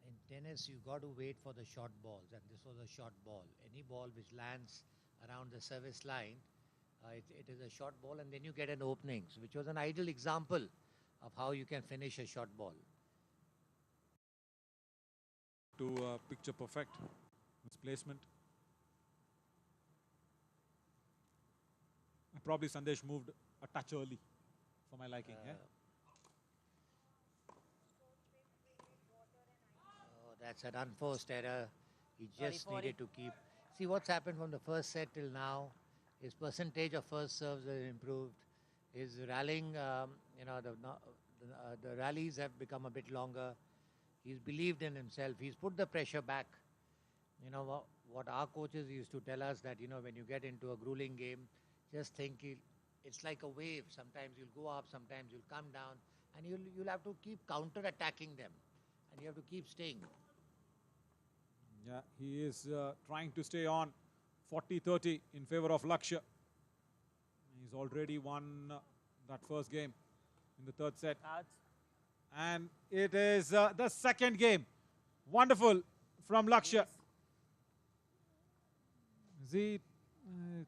In tennis, you got to wait for the short balls, and this was a short ball. Any ball which lands around the service line, it is a short ball, and then you get an opening, which was an ideal example of how you can finish a short ball. To picture perfect this placement. Probably Sandesh moved a touch early for my liking. Yeah? Oh, that's an unforced error. He just needed to keep. See what's happened from the first set till now. His percentage of first serves has improved. His rallying, the rallies have become a bit longer. He's believed in himself. He's put the pressure back. You know what our coaches used to tell us, that when you get into a grueling game, just think it's like a wave. Sometimes you'll go up, sometimes you'll come down, and you'll have to keep counter-attacking them, and you have to keep staying. Yeah, he is trying to stay on 40-30 in favor of Lakshya. He's already won that first game in the third set. And it is the second game. Wonderful from Lakshya. Is he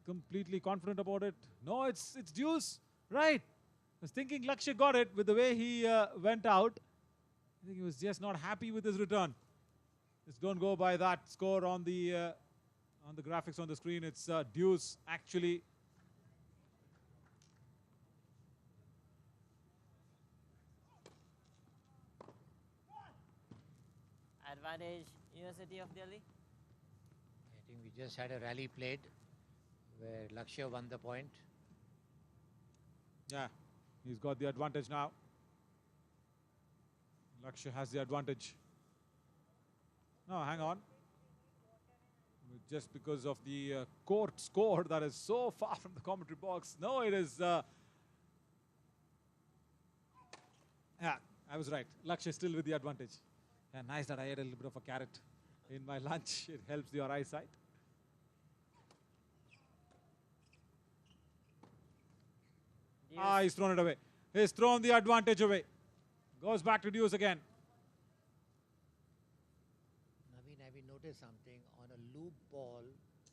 completely confident about it? No, it's deuce. Right. I was thinking Lakshya got it with the way he went out. I think he was just not happy with his return. Just don't go by that score on the graphics on the screen. It's deuce actually. Advantage University of Delhi. I think we just had a rally played where Lakshya won the point. Yeah, he's got the advantage now. Lakshya has the advantage. No, hang on. Just because of the court score that is so far from the commentary box. No, it is... yeah, I was right. Lakshya still with the advantage. Yeah, nice that I ate a little bit of a carrot in my lunch. It helps your eyesight. Ah, he's thrown it away. He's thrown the advantage away. Goes back to deuce again. Naveen, have you noticed something? On a loop ball,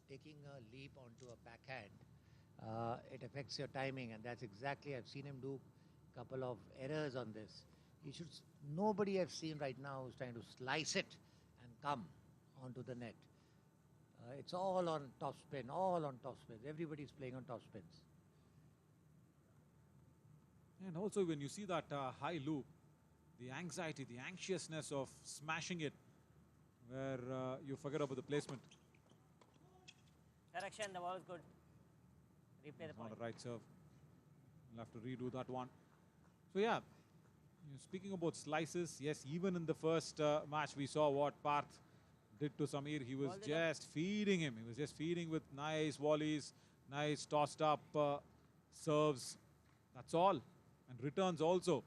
taking a leap onto a backhand, it affects your timing, and that's exactly, I've seen him do a couple of errors on this. Nobody I've seen right now is trying to slice it and come onto the net. It's all on topspin, all on topspin. Everybody's playing on topspins. And also when you see that high loop, the anxiety, the anxiousness of smashing it, where you forget about the placement. Correction, the ball is good. Replay the It's point. not a right serve. We'll have to redo that one. So yeah, speaking about slices, yes, even in the first match we saw what Parth did to Samir. He was just feeding him. He was just feeding with nice volleys, nice tossed up serves. That's all. And returns also.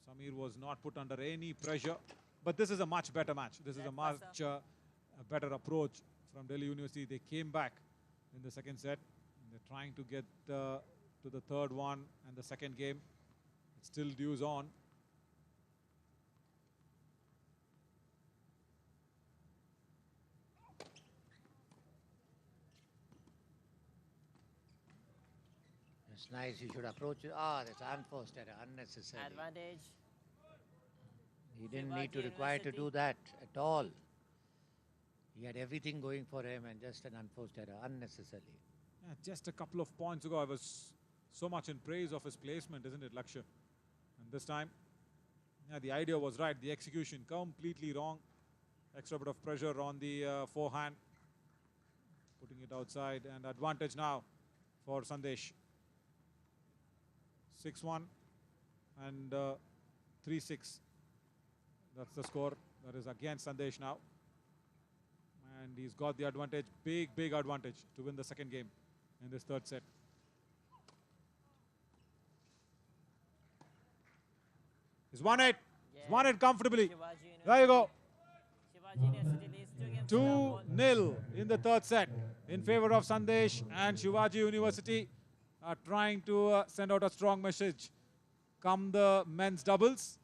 Samir was not put under any pressure. But this is a much better match. This is a much better approach from Delhi University. They came back in the second set. They're trying to get to the third one and the second game. It's still deuce on. It's nice. You should approach it. Ah, that's unforced error, unnecessary. Advantage. He didn't need to Shivaji require to University. do that at all. He had everything going for him, and just an unforced error, unnecessarily. Yeah, just a couple of points ago, I was so much in praise of his placement, isn't it, Lakshya? And this time, Yeah, the idea was right. The execution completely wrong. Extra bit of pressure on the forehand. Putting it outside, and advantage now for Sandesh. 6-1 and 3-6. That's the score. That is against Sandesh now. And he's got the advantage, big advantage to win the second game in this third set. He's won it. He's won it comfortably. Shivaji There you go. Shivaji University leads 2 games to none. 2-0 in the third set in favor of Sandesh, and Shivaji University are trying to send out a strong message. Come the men's doubles,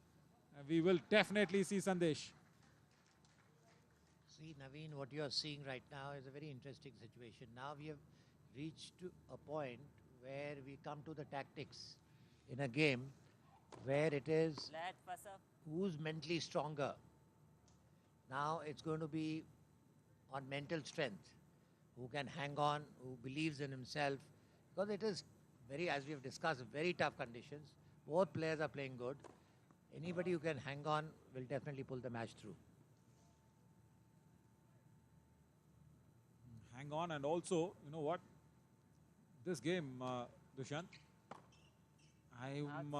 we will definitely see Sandesh. See, Naveen, what you are seeing right now is a very interesting situation. Now we have reached to a point where we come to the tactics in a game where it is Let pass up. who's mentally stronger. Now it's going to be on mental strength, who can hang on, who believes in himself, because it is very, as we have discussed, very tough conditions. Both players are playing good. Anybody who can hang on will definitely pull the match through. Hang on, and also, you know what? This game, Dushan, I'm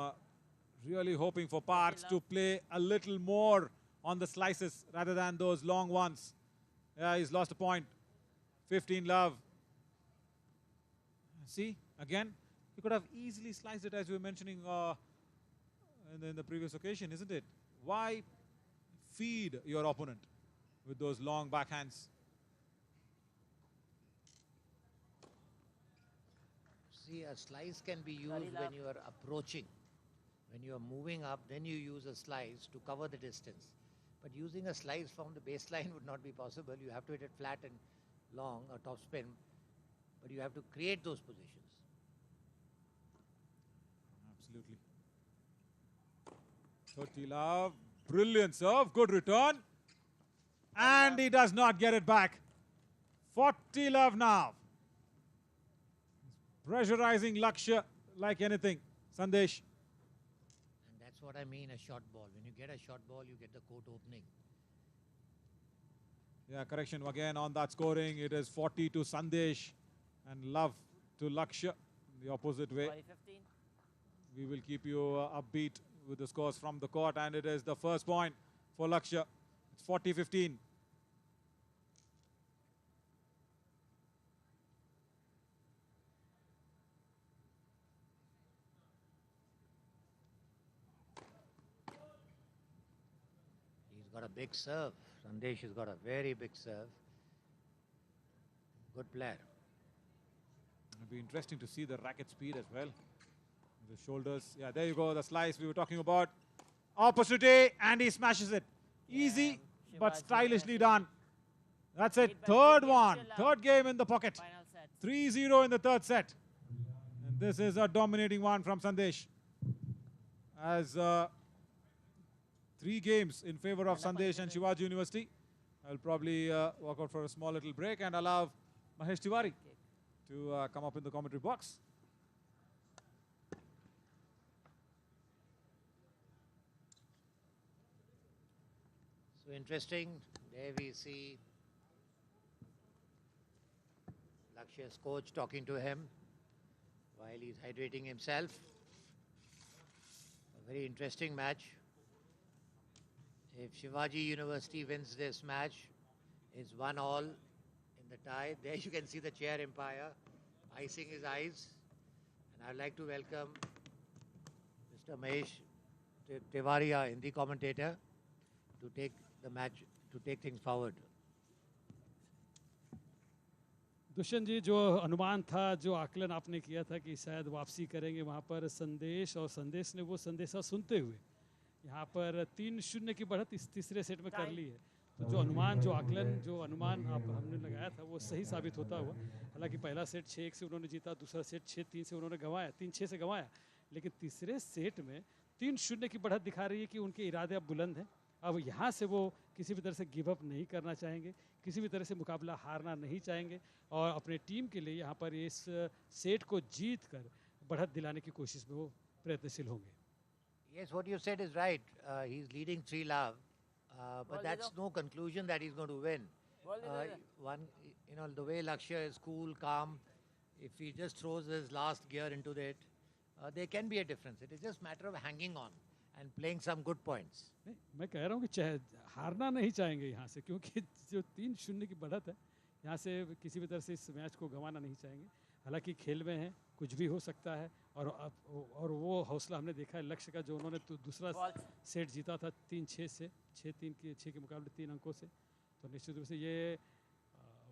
really hoping for Parks to play a little more on the slices rather than those long ones. Yeah, he's lost a point. 15 love. See, again, he could have easily sliced it, as we were mentioning in the previous occasion, isn't it? Why feed your opponent with those long backhands? See, a slice can be used Sorry, when love. you are approaching. When you are moving up, then you use a slice to cover the distance. But using a slice from the baseline would not be possible. You have to hit it flat and long, or top spin. But you have to create those positions. Absolutely. 30 love. Brilliant serve. Good return. And he does not get it back. 40 love now. Pressurizing Lakshya like anything. Sandesh. And that's what I mean, a short ball. When you get a short ball, you get the court opening. Yeah, correction again on that scoring. It is 40 to Sandesh and love to Lakshya. The opposite way. 15. We will keep you upbeat with the scores from the court, and it is the first point for Lakshya. It's 40-15. He's got a big serve. Sandesh has got a very big serve. Good player. It'll be interesting to see the racket speed as well. The shoulders. Yeah, there you go. The slice we were talking about. Opportunity, and he smashes it. Easy, but Shivaji stylishly University. done. That's it. Lead by Third 3 games one. to love. Third game in the pocket. Final set. 3-0 in the third set. And this is a dominating one from Sandesh. As 3 games in favor of Sandesh and Shivaji University. I'll probably walk out for a small little break and allow Mahesh Tiwari to come up in the commentary box. So interesting. There we see Lakshya's coach talking to him while he's hydrating himself. A very interesting match. If Shivaji University wins this match, it's 1-1 in the tie. There you can see the chair umpire icing his eyes. And I'd like to welcome Mr. Mahesh Tiwari, our Hindi commentator, to take the match, to take things forward. Dushyant जी, जो अनुमान था, जो आकलन आपने किया था कि शायद वापसी करेंगे वहाँ पर संदेश, और संदेश ने वो संदेशा सुनते हुए यहाँ पर 3-0 की बढ़त इस तीसरे सेट में कर ली है। तो जो अनुमान, जो आकलन, जो अनुमान आप हमने लगाया था वो सही साबित होता हुआ। हालांकि पहला सेट 6-1 से उन्होंने जीता, दूसरा सेट 6-3 से उन्होंने गंवाया, 3-6 से गंवाया, लेकिन तीसरे सेट में 3-0 की बढ़त दिखा रही है कि उनके इरादे अब बुलंद हैं। अब यहाँ से वो किसी भी तरह से गिव अप नहीं करना चाहेंगे, किसी भी तरह से मुकाबला हारना नहीं चाहेंगे, और अपने टीम के लिए यहाँ पर इस सेट को जीत कर बढ़त दिलाने की कोशिश में वो प्रयत्नशील होंगे। Yes, what you said is right. He's leading 3 love, but Ball de that's do. no conclusion that he's going to win. Ball de do इधर. One, the way Lakshya is cool, calm. If he just throws his last gear into it, there can be a difference. It is just matter of hanging on and playing some good points. नहीं, मैं कह रहा हूँ कि हारना नहीं चाहेंगे यहाँ से, क्योंकि जो 3-0 की बढ़त है यहाँ से किसी भी तरह से इस मैच को गंवाना नहीं चाहेंगे। हालांकि खेल में है, कुछ भी हो सकता है, और वो हौसला हमने देखा है लक्ष्य का, जो उन्होंने दूसरा Balls. सेट जीता था 3-6 से, 6 के मुकाबले 3 अंकों से। तो निश्चित रूप से ये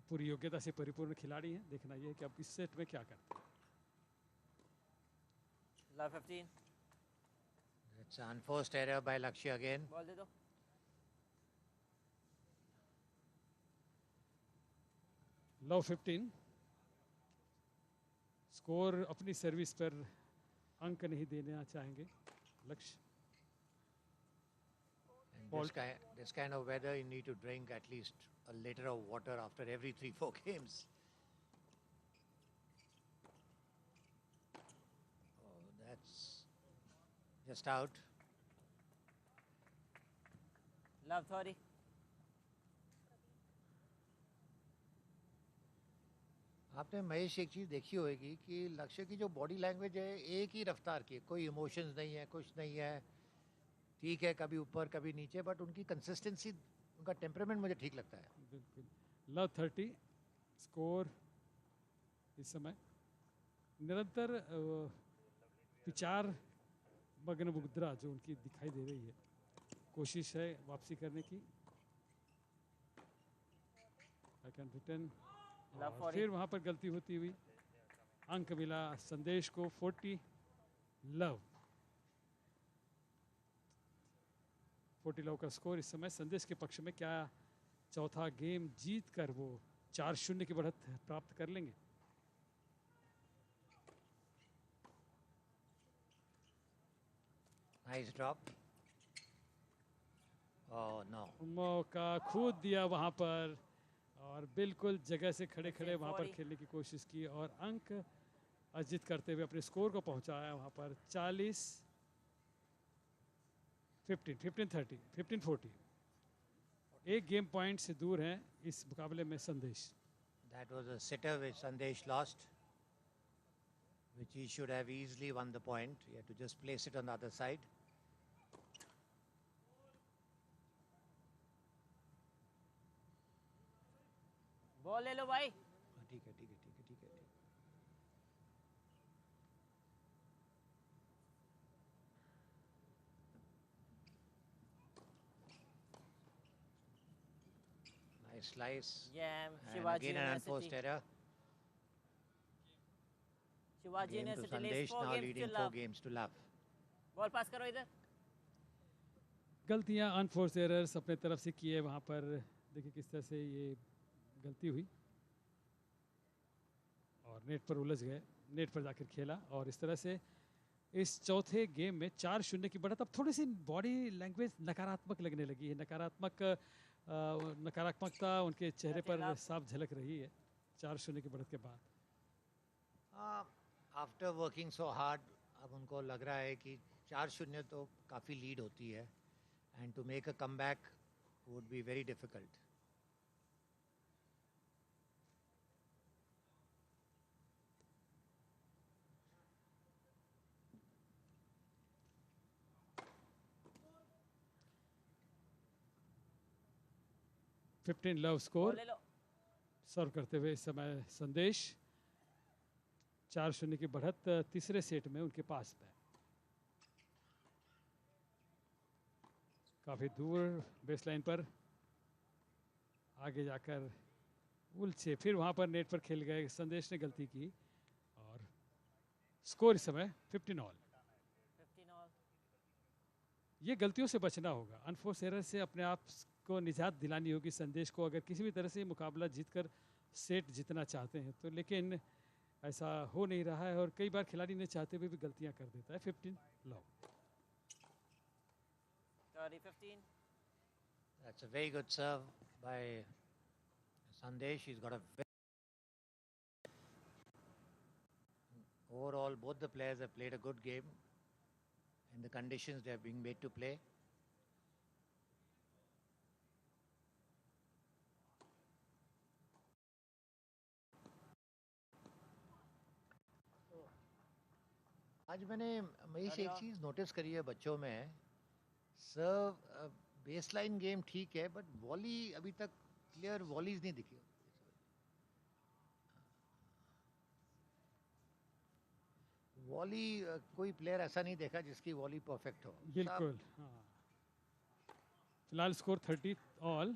पूरी योग्यता से परिपूर्ण खिलाड़ी हैं। देखना ये है कि अब इस सेट में क्या करते हैं। Love 15. It's an unforced error by Lakshya again. Ball de do. Love 15 score अपनी सर्विस पर अंक नहीं देना चाहेंगे लक्ष्य। And Ball. this kind of weather, you need to drink at least a liter of water after every 3-4 games. Oh, that's just out. Love 30. आपने महेश एक चीज़ देखी होगी कि लक्ष्य की जो बॉडी लैंग्वेज है एक ही रफ्तार की है, कोई इमोशंस नहीं है, कुछ नहीं है। ठीक है, कभी ऊपर कभी नीचे, बट उनकी कंसिस्टेंसी, उनका टेम्परामेंट मुझे ठीक लगता है। बिल्कुल। लव 30 स्कोर इस समय निरंतर विचार मग्न मुद्रा जो उनकी दिखाई दे रही है, कोशिश है वापसी करने की। आई कैन रिटर्न, Love और 40. फिर वहां पर गलती होती हुई अंक मिला संदेश को 40 लव। 40 लव का स्कोर इस समय संदेश के पक्ष में। क्या चौथा गेम जीत कर वो 4-0 की बढ़त प्राप्त कर लेंगे? Nice drop. Oh no. मौका खूद दिया वहां पर, और बिल्कुल जगह से खड़े खड़े वहां पर 40. खेलने की कोशिश की और अंक अर्जित करते हुए अपने स्कोर को पहुंचाया वहां पर 40-15, 15-30, 15-40। एक गेम पॉइंट से दूर हैं इस मुकाबले में संदेश। That was a sitter which Sandesh lost, which he should have easily won the point. He had to just place it on the other side. Ball ले लो भाई. ठीक है, ठीक है, ठीक है, ठीक है, ठीक है। Nice slice. Jam. And Shivaji again an unforced University. error. Shivaji Game to University leads Sandesh, 4 now games leading to 4 love. games to love. Ball pass करो इधर. गलतियां अनफोर्स एरर्स अपने तरफ से किए वहां पर। देखिए किस तरह से ये गलती हुई और नेट पर उलझ गए, नेट पर जाकर खेला, और इस तरह से इस चौथे गेम में 4-0 की बढ़त। अब थोड़ी सी बॉडी लैंग्वेज नकारात्मक लगने लगी है, नकारात्मकता उनके चेहरे पर साफ झलक रही है 4-0 की बढ़त के बाद। आफ्टर वर्किंग सो हार्ड, अब उनको लग रहा है कि 4-0 तो काफ़ी लीड होती है, and to make a come back would be very difficult. Fifteen love Ball score ले लो. सर्व करते हुए इस समय संदेश 4-0 की बढ़त तीसरे सेट में उनके पास है। काफी दूर बेसलाइन पर आगे जाकर उलझे, फिर वहां पर नेट पर खेल गए, संदेश ने गलती की और स्कोर इस समय 15 ऑल। 15 all. ये गलतियों से बचना होगा, अनफोर्स एरर से अपने आप को निजात दिलानी होगी संदेश को, अगर किसी भी तरह से मुकाबला जीतकर सेट जीतना चाहते हैं तो। लेकिन ऐसा हो नहीं रहा है और कई बार खिलाड़ी ने चाहते हुए भी गलतियां कर देता है। 15 love. 30-15. That's a very good serve by Sandesh. He's got a very... Overall, both the players have played a good game. in the conditions they are being made to play. आज मैंने महेश एक चीज़ नोटिस करी है बच्चों में, सर्व baseline game ठीक है but volley अभी तक क्लियर वॉलीज नहीं दिखी. वॉली कोई प्लेयर ऐसा नहीं देखा जिसकी वॉली परफेक्ट हो. बिल्कुल. हाँ. फिलहाल स्कोर 30 ऑल.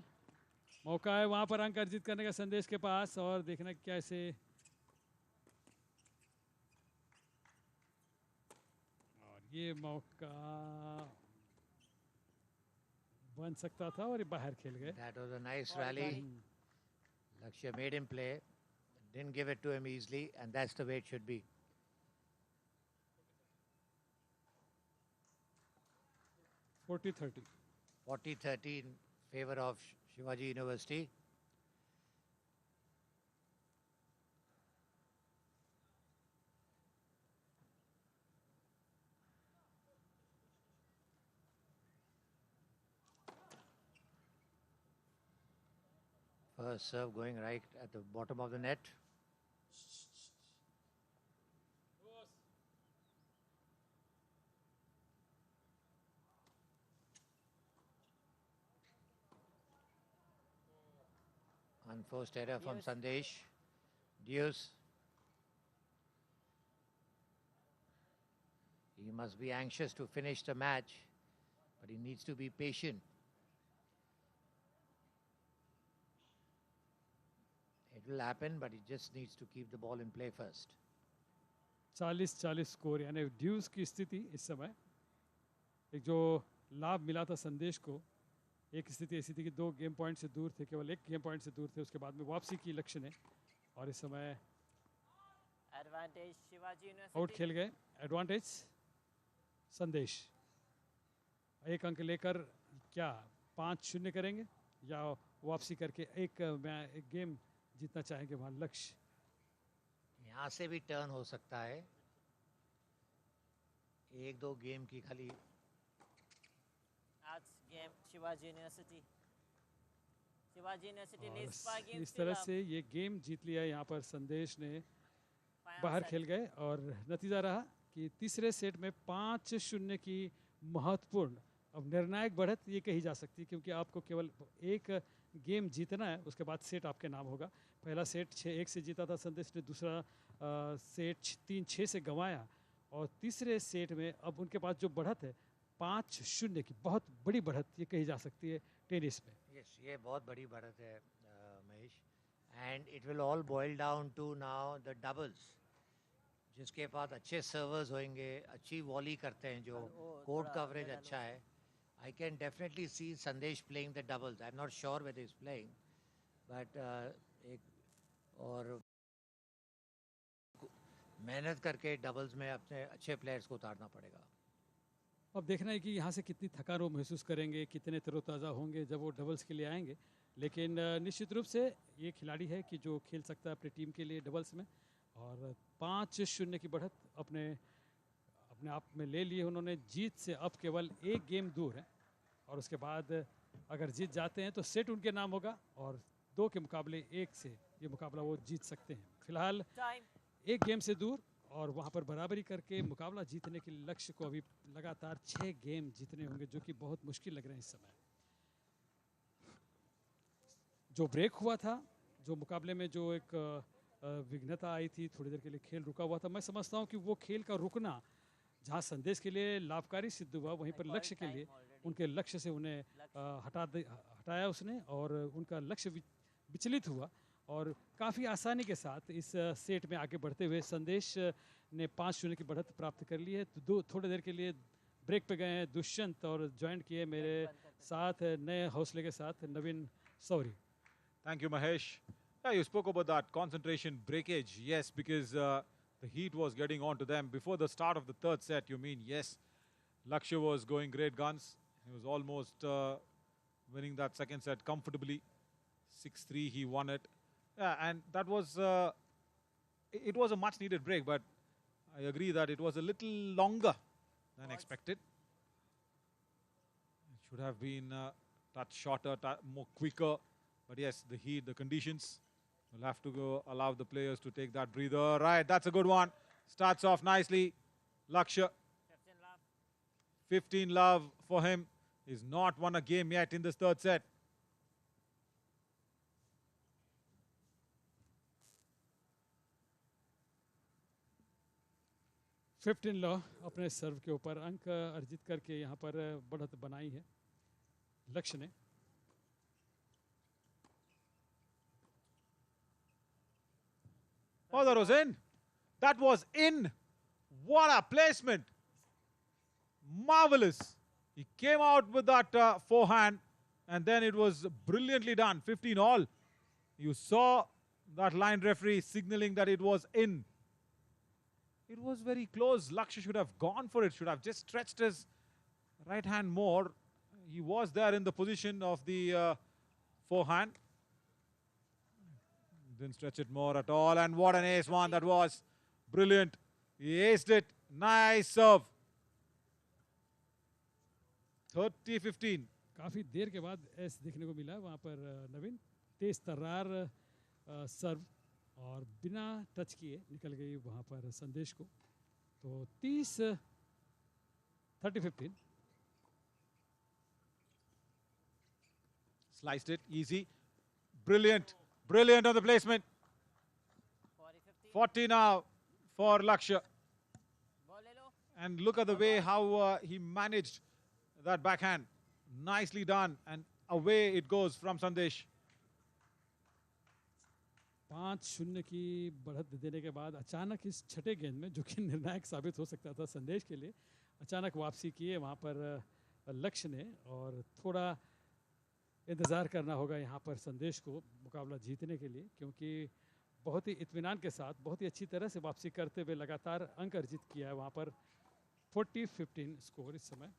मौका है वहां पर अंक अर्जित करने का संदेश के पास, और देखना कैसे ये मौका बन सकता था और ये बाहर खेल गए. That was a nice rally. Lakshya made him play, didn't give it to him easily, and that's the way it should be. 40-30. 40-30 in favor of Shivaji University. First serve going right at the bottom of the net. Unforced error from Sandesh. Deuce. He must be anxious to finish the match, but he needs to be patient. It will happen, but he just needs to keep the ball in play first. 40-40 score, यानी ड्यूस की स्थिति इस समय. एक जो लाभ मिला था संदेश को, एक स्थिति ऐसी थी कि 2 गेम पॉइंट से दूर थे, केवल 1 गेम पॉइंट से दूर थे. उसके बाद में वापसी की लक्ष्य ने, और इस समय एडवांटेज शिवाजी यूनिवर्सिटी. आउट खेल गए. एडवांटेज संदेश. 1 अंक लेकर क्या 5-0 करेंगे या वापसी करके एक गेम जीतना चाहेंगे वहां लक्ष्य. यहाँ से भी टर्न हो सकता है. 1-2 गेम की खाली. आज game Shivaji university leads by game. इस तरह से ये गेम जीत लिया यहाँ पर संदेश ने. बाहर खेल गए और नतीजा रहा कि तीसरे सेट में 5-0 की महत्वपूर्ण, अब निर्णायक बढ़त ये कही जा सकती है, क्योंकि आपको केवल एक गेम जीतना है, उसके बाद सेट आपके नाम होगा. पहला सेट 6-1 से जीता था संदेश ने, दूसरा सेट 3-6 से गंवाया, और तीसरे सेट में अब उनके पास जो बढ़त है 5-0 की, बहुत बड़ी बढ़त ये कही जा सकती है टेनिस में. Yes, ये बहुत बड़ी बढ़त है Mahesh. And it will all boil down to now the doubles. जिसके पास अच्छे सर्वर्स होंगे, अच्छी वॉली करते हैं, जो कोर्ट कवरेज अच्छा है. I can definitely see Sandesh playing the doubles. I'm not sure whether he's playing, but एक और मेहनत करके डबल्स में अपने अच्छे प्लेयर्स को उतारना पड़ेगा. अब देखना है कि यहाँ से कितनी थकान वो महसूस करेंगे, कितने तरोताज़ा होंगे जब वो डबल्स के लिए आएंगे. लेकिन निश्चित रूप से ये खिलाड़ी है कि जो खेल सकता है अपनी टीम के लिए डबल्स में, और 5-0 की बढ़त अपने आप में ले लिए उन्होंने. जीत से अब केवल 1 गेम दूर है, और उसके बाद अगर जीत जाते हैं तो सेट उनके नाम होगा, और 2 के मुकाबले 1 से ये मुकाबला वो जीत सकते हैं. फिलहाल 1 गेम से दूर, और वहाँ पर बराबरी करके मुकाबला जीतने के लक्ष्य को अभी लगातार 6 गेम जीतने होंगे, जो कि बहुत मुश्किल लग रहे हैं इस समय. जो ब्रेक हुआ था, जो मुकाबले में जो एक विघ्नता आई थी, थोड़ी देर के लिए खेल रुका हुआ था, मैं समझता हूँ कि वो खेल का रुकना जहाँ संदेश के लिए लाभकारी सिद्ध हुआ, वहीं पर लक्ष्य के लिए उनके लक्ष्य से उन्हें हटाया उसने, और उनका लक्ष्य विचलित हुआ, और काफ़ी आसानी के साथ इस सेट में आगे बढ़ते हुए संदेश ने 5-0 की बढ़त प्राप्त कर ली है. तो थोड़ी देर के लिए ब्रेक पे गए हैं दुष्यंत, और ज्वाइन किए मेरे साथ नए हौसले के साथ नवीन सौरी. Thank you, Mahesh. Yeah, you spoke about that concentration breakage. Yes, because the heat was getting on to them before the start of the third set. You mean, yes, Lakshya was going great guns. He was almost winning that second set comfortably. 6-3, he won it. Yeah, and that was, it was a much needed break, but I agree that it was a little longer than expected. It should have been touch shorter, more quicker. But yes, the heat, the conditions. We'll have to go allow the players to take that breather. Right, that's a good one. Starts off nicely. Lakshya, 15 love for him. He's not won a game yet in this third set. Fifteen law अपने सर्व के ऊपर अंक अर्जित करके यहाँ पर बढ़त बनाई है लक्ष्य ने. Oh, that was in. That was in. What a placement. Marvelous. He came out with that forehand and then it was brilliantly done. 15 all. You saw that line referee signaling that it was in. It was very close. Lakshya should have gone for it, should have just stretched his right hand more. He was there in the position of the forehand. Didn't stretch it more at all. And what an ace one that was. Brilliant. He aced it. Nice serve. 30-15. काफ़ी देर के बाद S देखने को मिला वहाँ पर नवीन. तेज तर्रार सर्व और बिना टच किए निकल गई वहाँ पर संदेश को. तो 30-15. Sliced it. Easy. Brilliant. Brilliant on the placement. 40 now for Lakshya. And look at the way how he managed that backhand. Nicely done. And away it goes from Sandesh. 5-0 की बढ़त देने के बाद अचानक इस छठे गेंद में जो कि निर्णायक साबित हो सकता था संदेश के लिए, अचानक वापसी की है वहाँ पर लक्ष्य ने. और थोड़ा इंतज़ार करना होगा यहाँ पर संदेश को मुकाबला जीतने के लिए, क्योंकि बहुत ही इत्मीनान के साथ बहुत ही अच्छी तरह से वापसी करते हुए लगातार अंक अर्जित किया है वहाँ पर. 40-15 स्कोर इस समय.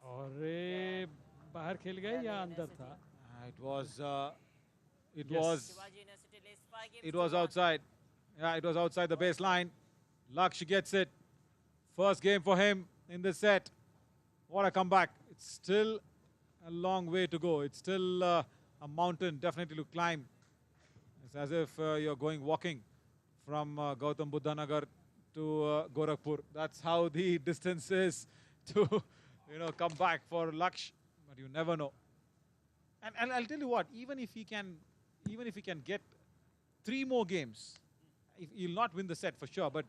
और बाहर खेल गए या अंदर था? It was outside. Yeah, it was outside the baseline. Lakshya gets it. First game for him in this set. What a comeback. It's still a long way to go. It's still a mountain definitely to climb. It's as if you're going walking from Gautam Buddha Nagar to Gorakhpur. That's how the distance is to come back for Lakshya. But you never know. And I'll tell you what, even if he can get 3 more games, he'll not win the set for sure, but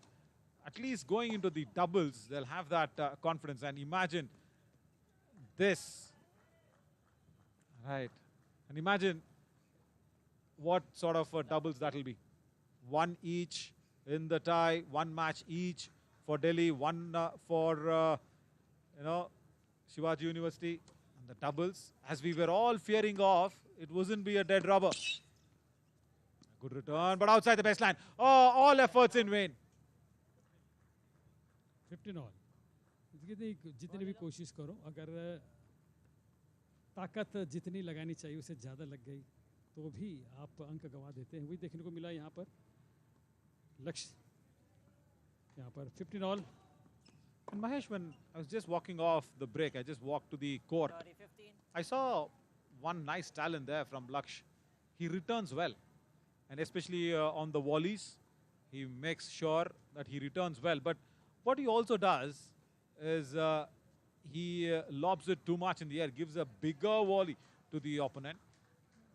at least going into the doubles, they'll have that confidence. And imagine this, right? And imagine what sort of doubles that will be. 1 each in the tie, 1 match each for Delhi, 1 for Shivaji University. And the doubles, as we were all fearing of, it wouldn't be a dead rubber. Good return, but outside the baseline. Oh, all efforts in vain. 15 all. जितनी भी कोशिश करो, अगर ताकत जितनी लगानी चाहिए उसे ज़्यादा लग गई तो भी आप अंक गंवा देते हैं. वही देखने को मिला यहाँ पर लक्ष्य. यहाँ पर 15 all. And Mahesh, when I was just walking off the break, I just walked to the court. I saw one nice talent there from Lakshya. He returns well. And especially on the volleys, he makes sure that he returns well. But what he also does is he lobs it too much in the air, gives a bigger volley to the opponent,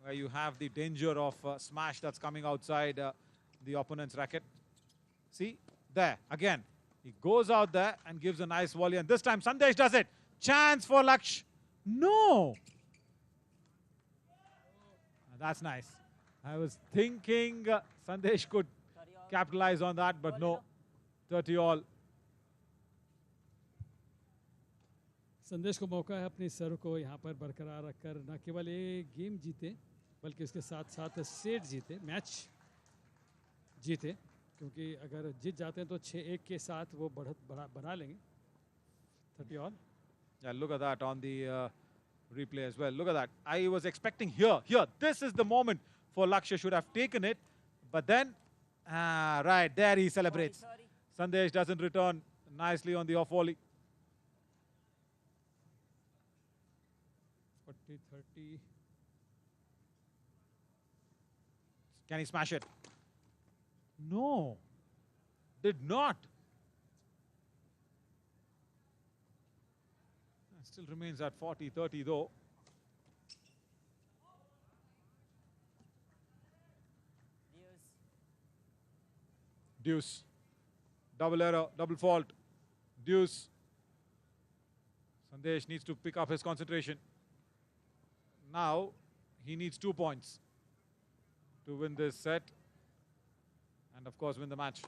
where you have the danger of smash that's coming outside the opponent's racket. See, there, again, he goes out there and gives a nice volley. And this time, Sandesh does it. Chance for Lakshya. No! That's nice. I was thinking Sandesh could capitalize on that, but no. 30 all. संदेश को मौका है अपनी सर्व को यहाँ पर बरकरार रखकर न केवल ये गेम जीते बल्कि उसके साथ साथ सेट जीते, मैच जीते, क्योंकि अगर जीत जाते हैं तो 6-1 के साथ वो बढ़त बना लेंगे. 30 all. Yeah, look at that on the replay as well. Look at that. I was expecting here. This is the moment for Lakshya, should have taken it. But then, right, there he celebrates. Sandesh doesn't return. nicely on the off volley. 40-30. Can he smash it? No. Did not. Still remains at 40-30 though. Deuce. Double error, double fault. Deuce. Sandesh needs to pick up his concentration. Now he needs 2 points to win this set and of course win the match.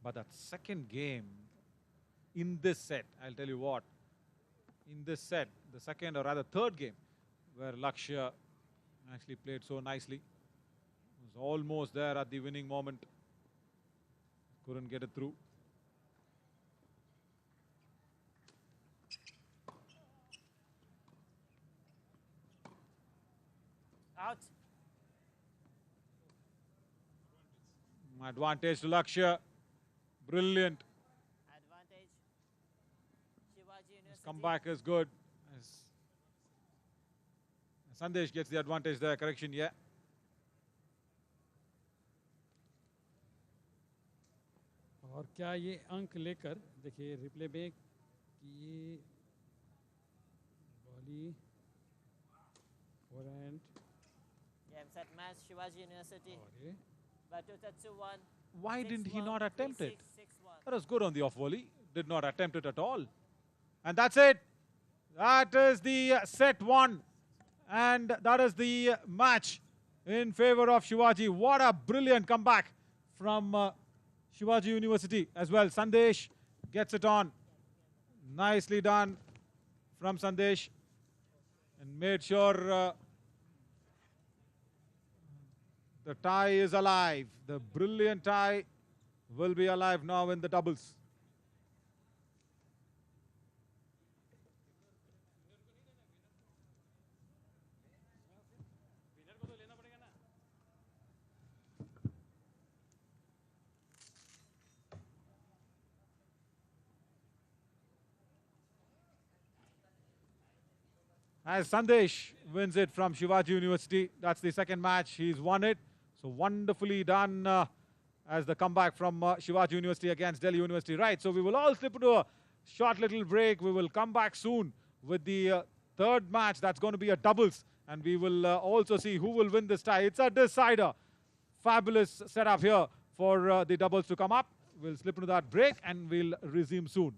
But that second game in this set, I'll tell you what, in this set, the second or rather third game, where Lakshya actually played so nicely, was almost there at the winning moment, couldn't get it through. Out. Advantage to Lakshya. Brilliant. Advantage. Shivaji His University. comeback is good. Sandesh gets the advantage there. Correction, yeah. और क्या ये अंक लेकर देखिए replay में कि ये बॉली forehand Game set match. Shivaji University. और ये Batuta 2-1. Why didn't he 6-1, not attempt it? 3-6, 6-1. That was good on the off volley. Did not attempt it at all. And that's it. That is the set one. And that is the match in favor of Shivaji. What a brilliant comeback from Shivaji University as well. Sandesh gets it on. Nicely done from Sandesh. And made sure the tie is alive. The brilliant tie will be alive now in the doubles. As Sandesh wins it from Shivaji University, that's the second match. He's won it. So wonderfully done as the comeback from Shivaji University against Delhi University. Right, so we will all slip into a short little break. We will come back soon with the third match. That's going to be a doubles. And we will also see who will win this tie. It's a decider. Fabulous setup here for the doubles to come up. We'll slip into that break and we'll resume soon.